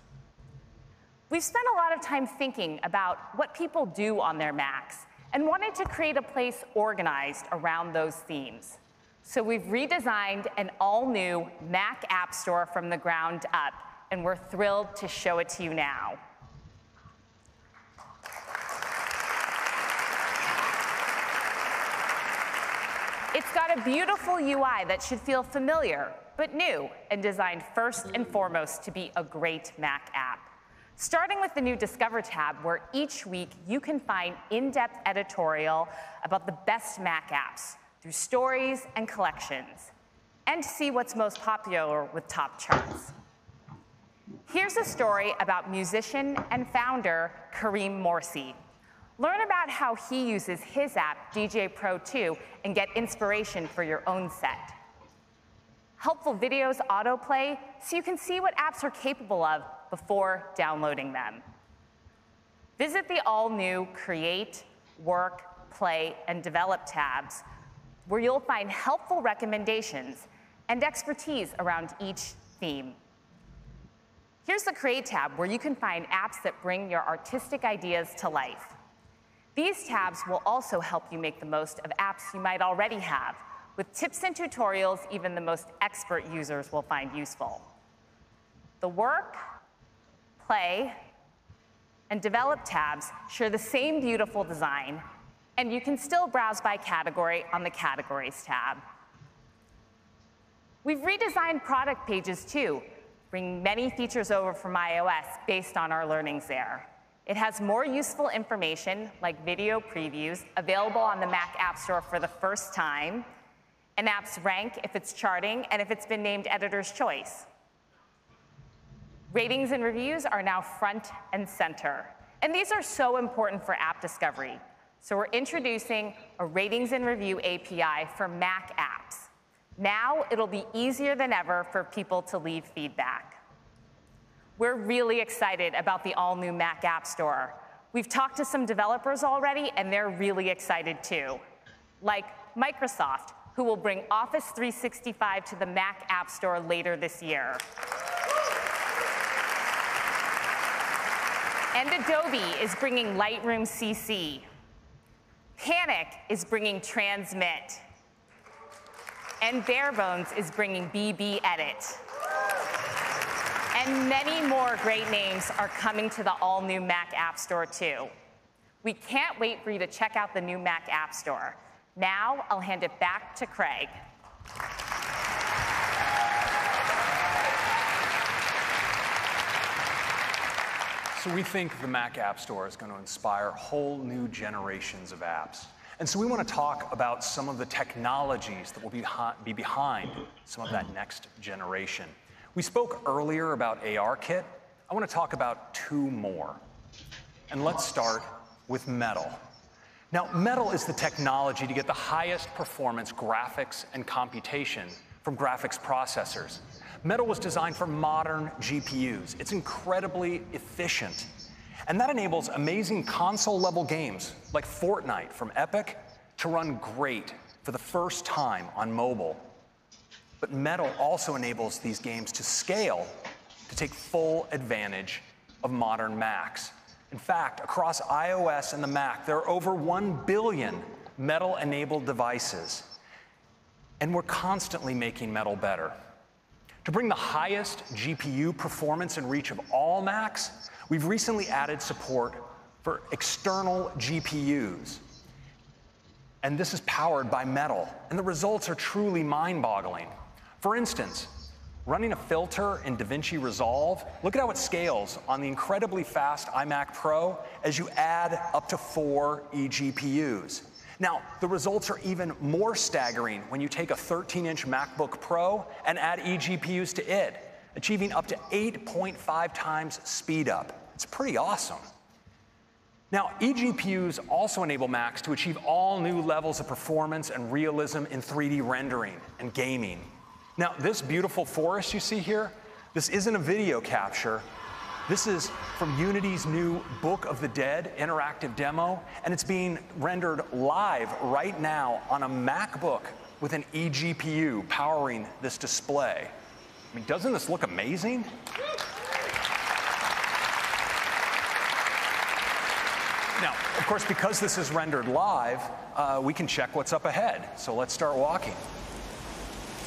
We've spent a lot of time thinking about what people do on their Macs and wanted to create a place organized around those themes. So we've redesigned an all-new Mac App Store from the ground up, and we're thrilled to show it to you now. It's got a beautiful UI that should feel familiar, but new, and designed first and foremost to be a great Mac app. Starting with the new Discover tab, where each week you can find in-depth editorial about the best Mac apps through stories and collections, and see what's most popular with top charts. Here's a story about musician and founder Kareem Morsi. Learn about how he uses his app, DJ Pro 2, and get inspiration for your own set. Helpful videos autoplay so you can see what apps are capable of before downloading them. Visit the all-new Create, Work, Play, and Develop tabs, where you'll find helpful recommendations and expertise around each theme. Here's the Create tab, where you can find apps that bring your artistic ideas to life. These tabs will also help you make the most of apps you might already have, with tips and tutorials even the most expert users will find useful. The Work, Play, and Develop tabs share the same beautiful design, and you can still browse by category on the Categories tab. We've redesigned product pages too, bringing many features over from iOS based on our learnings there. It has more useful information, like video previews, available on the Mac App Store for the first time, and apps rank if it's charting and if it's been named Editor's Choice. Ratings and reviews are now front and center, and these are so important for app discovery. So we're introducing a ratings and review API for Mac apps. Now it'll be easier than ever for people to leave feedback. We're really excited about the all-new Mac App Store. We've talked to some developers already, and they're really excited too, like Microsoft, who will bring Office 365 to the Mac App Store later this year. And Adobe is bringing Lightroom CC. Panic is bringing Transmit. And Barebones is bringing BB Edit. And many more great names are coming to the all-new Mac App Store too. We can't wait for you to check out the new Mac App Store. Now I'll hand it back to Craig. So we think the Mac App Store is going to inspire whole new generations of apps. And so we want to talk about some of the technologies that will be behind some of that next generation. We spoke earlier about ARKit. I want to talk about two more. And let's start with Metal. Now, Metal is the technology to get the highest performance graphics and computation from graphics processors. Metal was designed for modern GPUs. It's incredibly efficient. And that enables amazing console-level games like Fortnite from Epic to run great for the first time on mobile. But Metal also enables these games to scale to take full advantage of modern Macs. In fact, across iOS and the Mac, there are over 1 billion Metal-enabled devices. And we're constantly making Metal better. To bring the highest GPU performance and reach of all Macs, we've recently added support for external GPUs. And this is powered by metal. And the results are truly mind-boggling. For instance, running a filter in DaVinci Resolve, look at how it scales on the incredibly fast iMac Pro as you add up to 4 eGPUs. Now, the results are even more staggering when you take a 13-inch MacBook Pro and add eGPUs to it, achieving up to 8.5 times speed up. It's pretty awesome. Now, eGPUs also enable Macs to achieve all new levels of performance and realism in 3D rendering and gaming. Now, this beautiful forest you see here, this isn't a video capture. This is from Unity's new Book of the Dead interactive demo, and it's being rendered live right now on a MacBook with an eGPU powering this display. I mean, doesn't this look amazing? Now, of course, because this is rendered live, we can check what's up ahead. So let's start walking.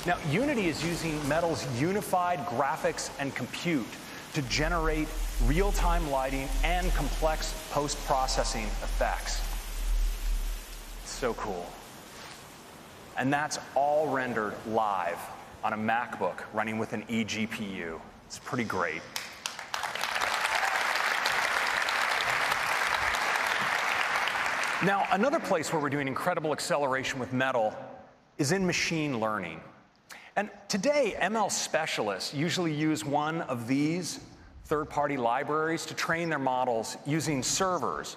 Now, Unity is using Metal's unified graphics and compute to generate real-time lighting and complex post-processing effects. So cool. And that's all rendered live on a MacBook running with an eGPU. It's pretty great. Now, another place where we're doing incredible acceleration with Metal is in machine learning. And today, ML specialists usually use one of these third-party libraries to train their models using servers.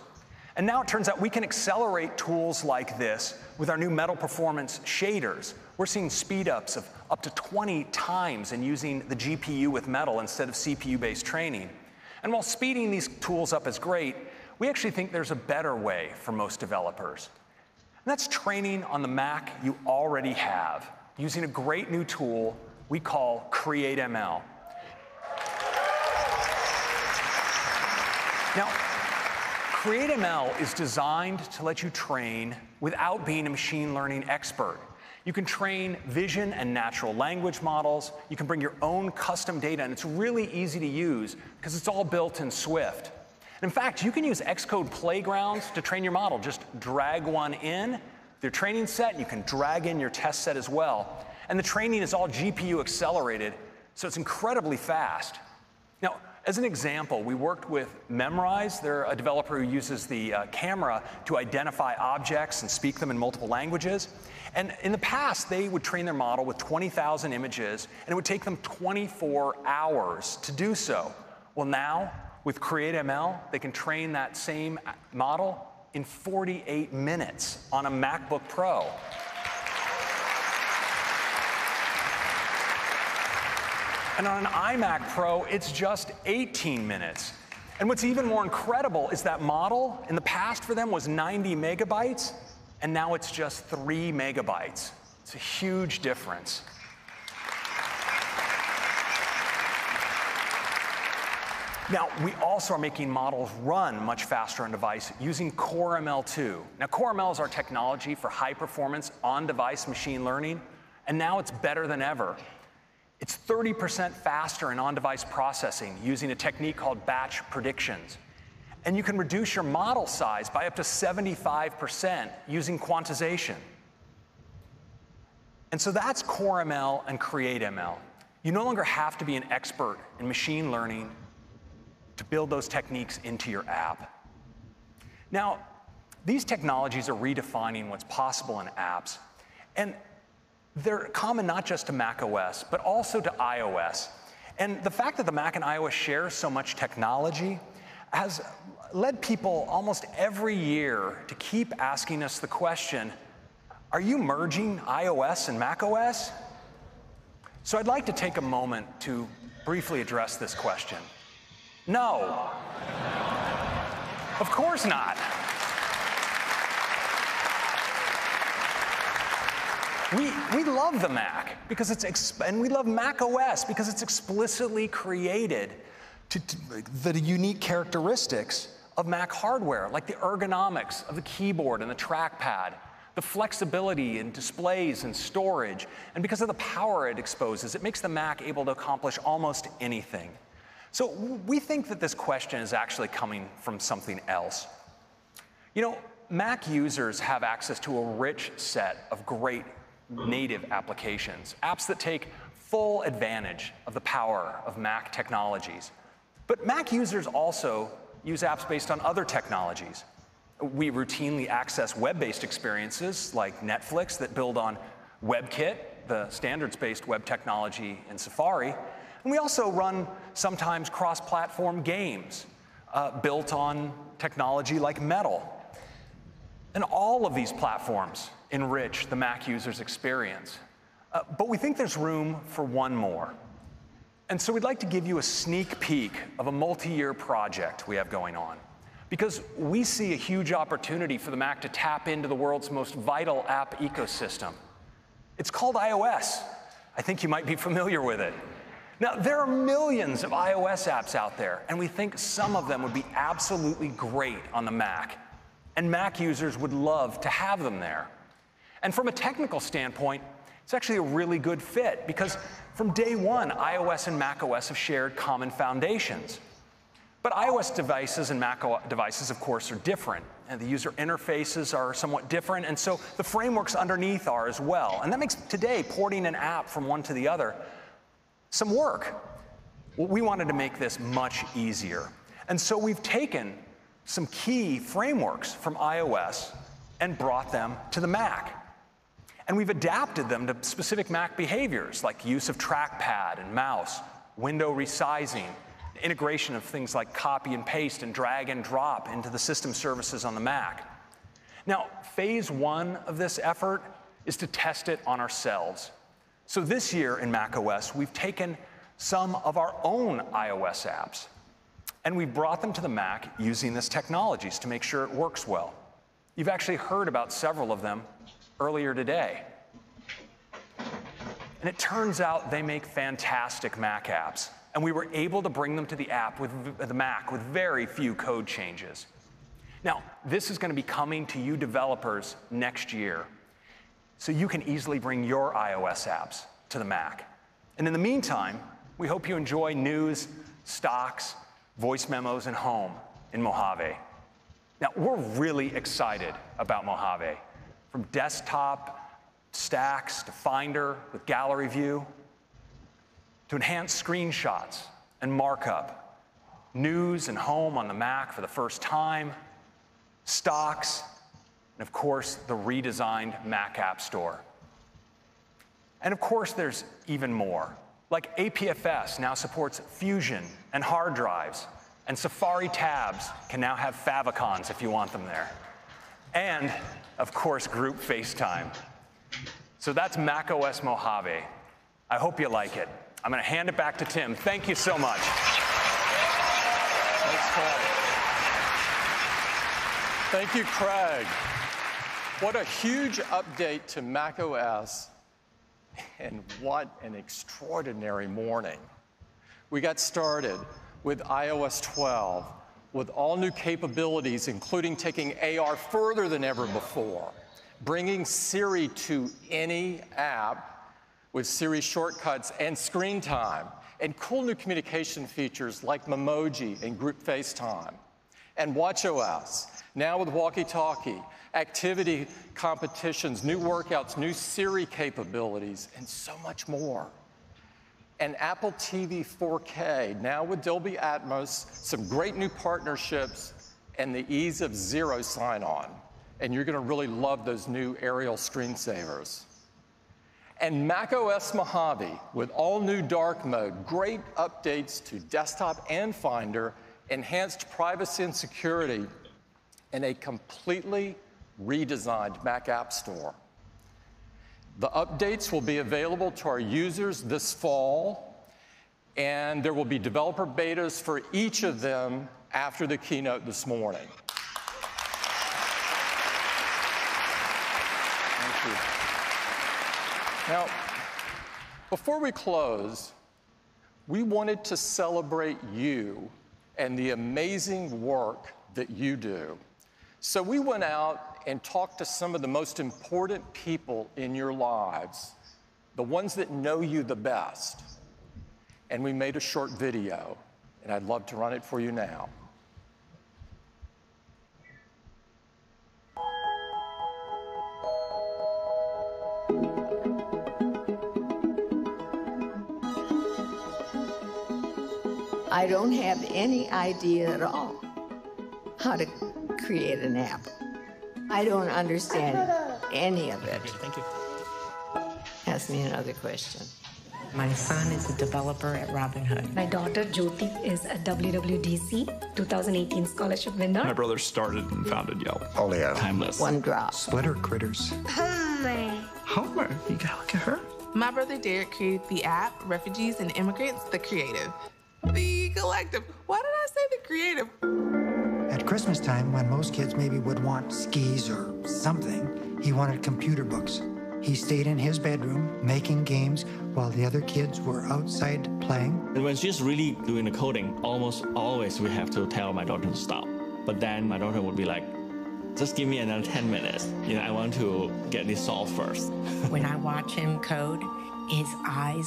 And now it turns out we can accelerate tools like this with our new Metal Performance shaders. We're seeing speed-ups of up to 20 times in using the GPU with Metal instead of CPU-based training. And while speeding these tools up is great, we actually think there's a better way for most developers. And that's training on the Mac you already have, using a great new tool we call CreateML. Now, CreateML is designed to let you train without being a machine learning expert. You can train vision and natural language models. You can bring your own custom data, and it's really easy to use because it's all built in Swift. In fact, you can use Xcode playgrounds to train your model. Just drag one in, your training set, you can drag in your test set as well. And the training is all GPU accelerated, so it's incredibly fast. Now, as an example, we worked with Memrise. They're a developer who uses the camera to identify objects and speak them in multiple languages. And in the past, they would train their model with 20,000 images, and it would take them 24 hours to do so. Well, now, with CreateML, they can train that same model in 48 minutes on a MacBook Pro. And on an iMac Pro, it's just 18 minutes. And what's even more incredible is that model, in the past for them, was 90 megabytes, and now it's just 3 megabytes. It's a huge difference. Now, we also are making models run much faster on device using CoreML2. Now, CoreML is our technology for high-performance on-device machine learning, and now it's better than ever. It's 30% faster in on-device processing using a technique called batch predictions. And you can reduce your model size by up to 75% using quantization. And so that's CoreML and CreateML. You no longer have to be an expert in machine learning to build those techniques into your app. Now, these technologies are redefining what's possible in apps, and they're common not just to macOS, but also to iOS. And the fact that the Mac and iOS share so much technology has led people almost every year to keep asking us the question, are you merging iOS and macOS? So I'd like to take a moment to briefly address this question. No. Of course not. We love the Mac because and we love macOS because it's explicitly created to the unique characteristics of Mac hardware, like the ergonomics of the keyboard and the trackpad, the flexibility in displays and storage, and because of the power it exposes, it makes the Mac able to accomplish almost anything. So we think that this question is actually coming from something else. You know, Mac users have access to a rich set of great native applications, apps that take full advantage of the power of Mac technologies. But Mac users also use apps based on other technologies. We routinely access web-based experiences like Netflix that build on WebKit, the standards-based web technology in Safari. And we also run sometimes cross-platform games built on technology like Metal. And all of these platforms enrich the Mac user's experience. But we think there's room for one more. And so we'd like to give you a sneak peek of a multi-year project we have going on, because we see a huge opportunity for the Mac to tap into the world's most vital app ecosystem. It's called iOS. I think you might be familiar with it. Now, there are millions of iOS apps out there, and we think some of them would be absolutely great on the Mac. And Mac users would love to have them there. And from a technical standpoint, it's actually a really good fit, because from day one, iOS and macOS have shared common foundations. But iOS devices and Mac devices, of course, are different, and the user interfaces are somewhat different, and so the frameworks underneath are as well. And that makes today porting an app from one to the other some work. Well, we wanted to make this much easier. And so we've taken some key frameworks from iOS and brought them to the Mac. And we've adapted them to specific Mac behaviors, like use of trackpad and mouse, window resizing, integration of things like copy and paste and drag and drop into the system services on the Mac. Now, phase one of this effort is to test it on ourselves. So this year in macOS, we've taken some of our own iOS apps, and we've brought them to the Mac using this technologies to make sure it works well. You've actually heard about several of them earlier today. And it turns out they make fantastic Mac apps, and we were able to bring them to the Mac with very few code changes. Now, this is going to be coming to you developers next year, so you can easily bring your iOS apps to the Mac. And in the meantime, we hope you enjoy news, stocks, voice memos, and home in Mojave. Now, we're really excited about Mojave. From desktop stacks to Finder with gallery view, to enhanced screenshots and markup, news and home on the Mac for the first time, stocks, and of course, the redesigned Mac App Store. And of course, there's even more. Like APFS now supports Fusion and hard drives, and Safari tabs can now have favicons if you want them there. And, of course, group FaceTime. So that's macOS Mojave. I hope you like it. I'm going to hand it back to Tim. Thank you so much. Thanks, Craig. Thank you, Craig. What a huge update to macOS, and what an extraordinary morning. We got started with iOS 12 with all new capabilities, including taking AR further than ever before, bringing Siri to any app with Siri shortcuts and screen time, and cool new communication features like Memoji and group FaceTime. And watchOS, now with walkie-talkie, activity competitions, new workouts, new Siri capabilities, and so much more. And Apple TV 4K, now with Dolby Atmos, some great new partnerships, and the ease of zero sign-on. And you're going to really love those new aerial screensavers. And macOS Mojave, with all new dark mode, great updates to desktop and Finder, enhanced privacy and security, and a completely redesigned Mac App Store. The updates will be available to our users this fall, and there will be developer betas for each of them after the keynote this morning. Thank you. Now, before we close, we wanted to celebrate you and the amazing work that you do. So we went out and talked to some of the most important people in your lives, the ones that know you the best. And we made a short video. and I'd love to run it for you now. I don't have any idea at all how to create an app. I don't understand any of it. Thank you. Ask me another question. My son is a developer at Robinhood. My daughter Jyoti is a WWDC 2018 scholarship winner. My brother started and founded Yelp. Olio. Timeless. One drop. Splitter critters. Homer, you gotta look at her. My brother Derek created the app Refugees and Immigrants, the Creative. The Collective. Why did I say the Creative? At Christmas time, when most kids maybe would want skis or something, he wanted computer books. He stayed in his bedroom making games while the other kids were outside playing. And when she's really doing the coding, almost always we have to tell my daughter to stop. But then my daughter would be like, just give me another 10 minutes. You know, I want to get this solved first. When I watch him code, his eyes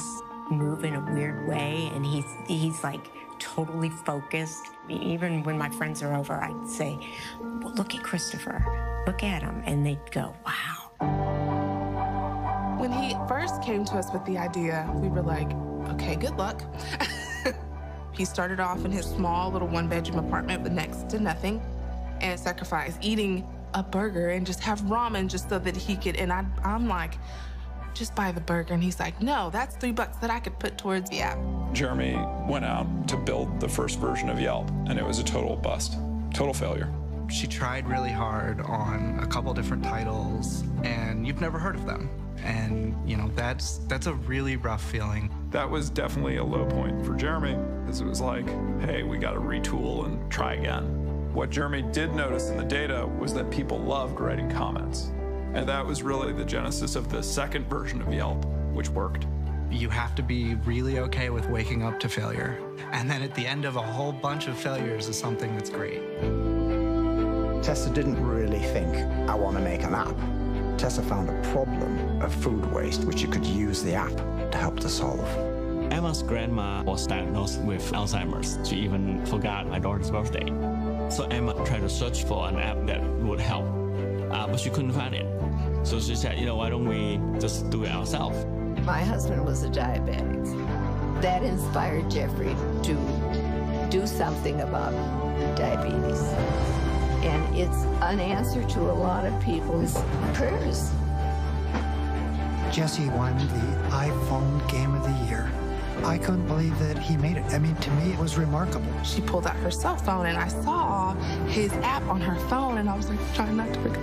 move in a weird way, and he's like totally focused. Even when my friends are over, I'd say, well, look at Christopher, look at him, and they'd go, wow. When he first came to us with the idea, we were like, okay, good luck. He started off in his small little one-bedroom apartment with next to nothing and sacrificed eating a burger and just have ramen just so that he could, and I'm like, just buy the burger. And he's like, no, that's $3 that I could put towards the app. Jeremy went out to build the first version of Yelp, and it was a total bust, total failure. She tried really hard on a couple different titles, and you've never heard of them. And, you know, that's a really rough feeling. That was definitely a low point for Jeremy, because it was like, hey, we got to retool and try again. What Jeremy did notice in the data was that people loved writing comments. And that was really the genesis of the second version of Yelp, which worked. You have to be really okay with waking up to failure. And then at the end of a whole bunch of failures is something that's great. Tessa didn't really think, I want to make an app. Tessa found a problem of food waste, which you could use the app to help to solve. Emma's grandma was diagnosed with Alzheimer's. She even forgot my daughter's birthday. So Emma tried to search for an app that would help, but she couldn't find it. So she said, you know, why don't we just do it ourselves? My husband was a diabetic. That inspired Jeffrey to do something about diabetes. And it's an answer to a lot of people's prayers. Jesse won the iPhone Game of the Year. I couldn't believe that he made it. I mean, to me, it was remarkable. She pulled out her cell phone, and I saw his app on her phone, and I was like, trying not to forget.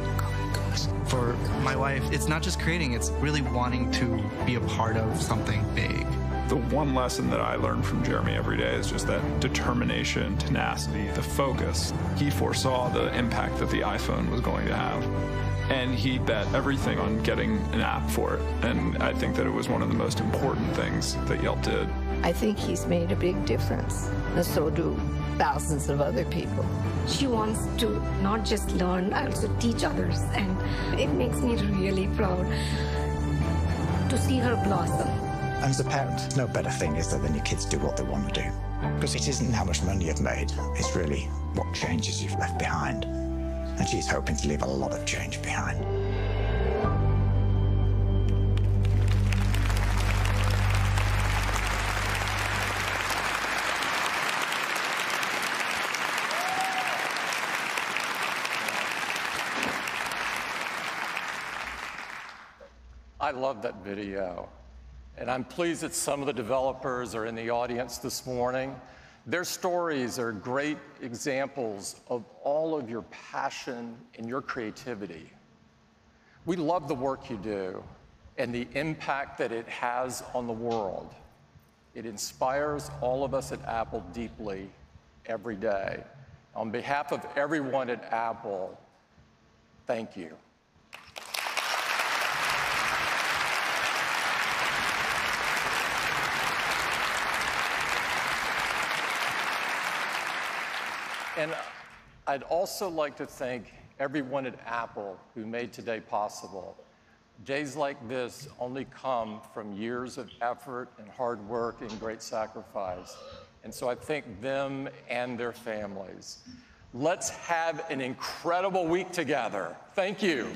For my wife, it's not just creating, it's really wanting to be a part of something big. The one lesson that I learned from Jeremy every day is just that determination, tenacity, the focus. He foresaw the impact that the iPhone was going to have. And he bet everything on getting an app for it. And I think that it was one of the most important things that Yelp did. I think he's made a big difference, and so do thousands of other people. She wants to not just learn, also teach others, and it makes me really proud to see her blossom. And as a parent, no better thing is there than your kids do what they want to do. Because it isn't how much money you've made, it's really what changes you've left behind. And she's hoping to leave a lot of change behind. I love that video. And I'm pleased that some of the developers are in the audience this morning. Their stories are great examples of all of your passion and your creativity. We love the work you do and the impact that it has on the world. It inspires all of us at Apple deeply every day. On behalf of everyone at Apple, thank you. And I'd also like to thank everyone at Apple who made today possible. Days like this only come from years of effort and hard work and great sacrifice. And so I thank them and their families. Let's have an incredible week together. Thank you.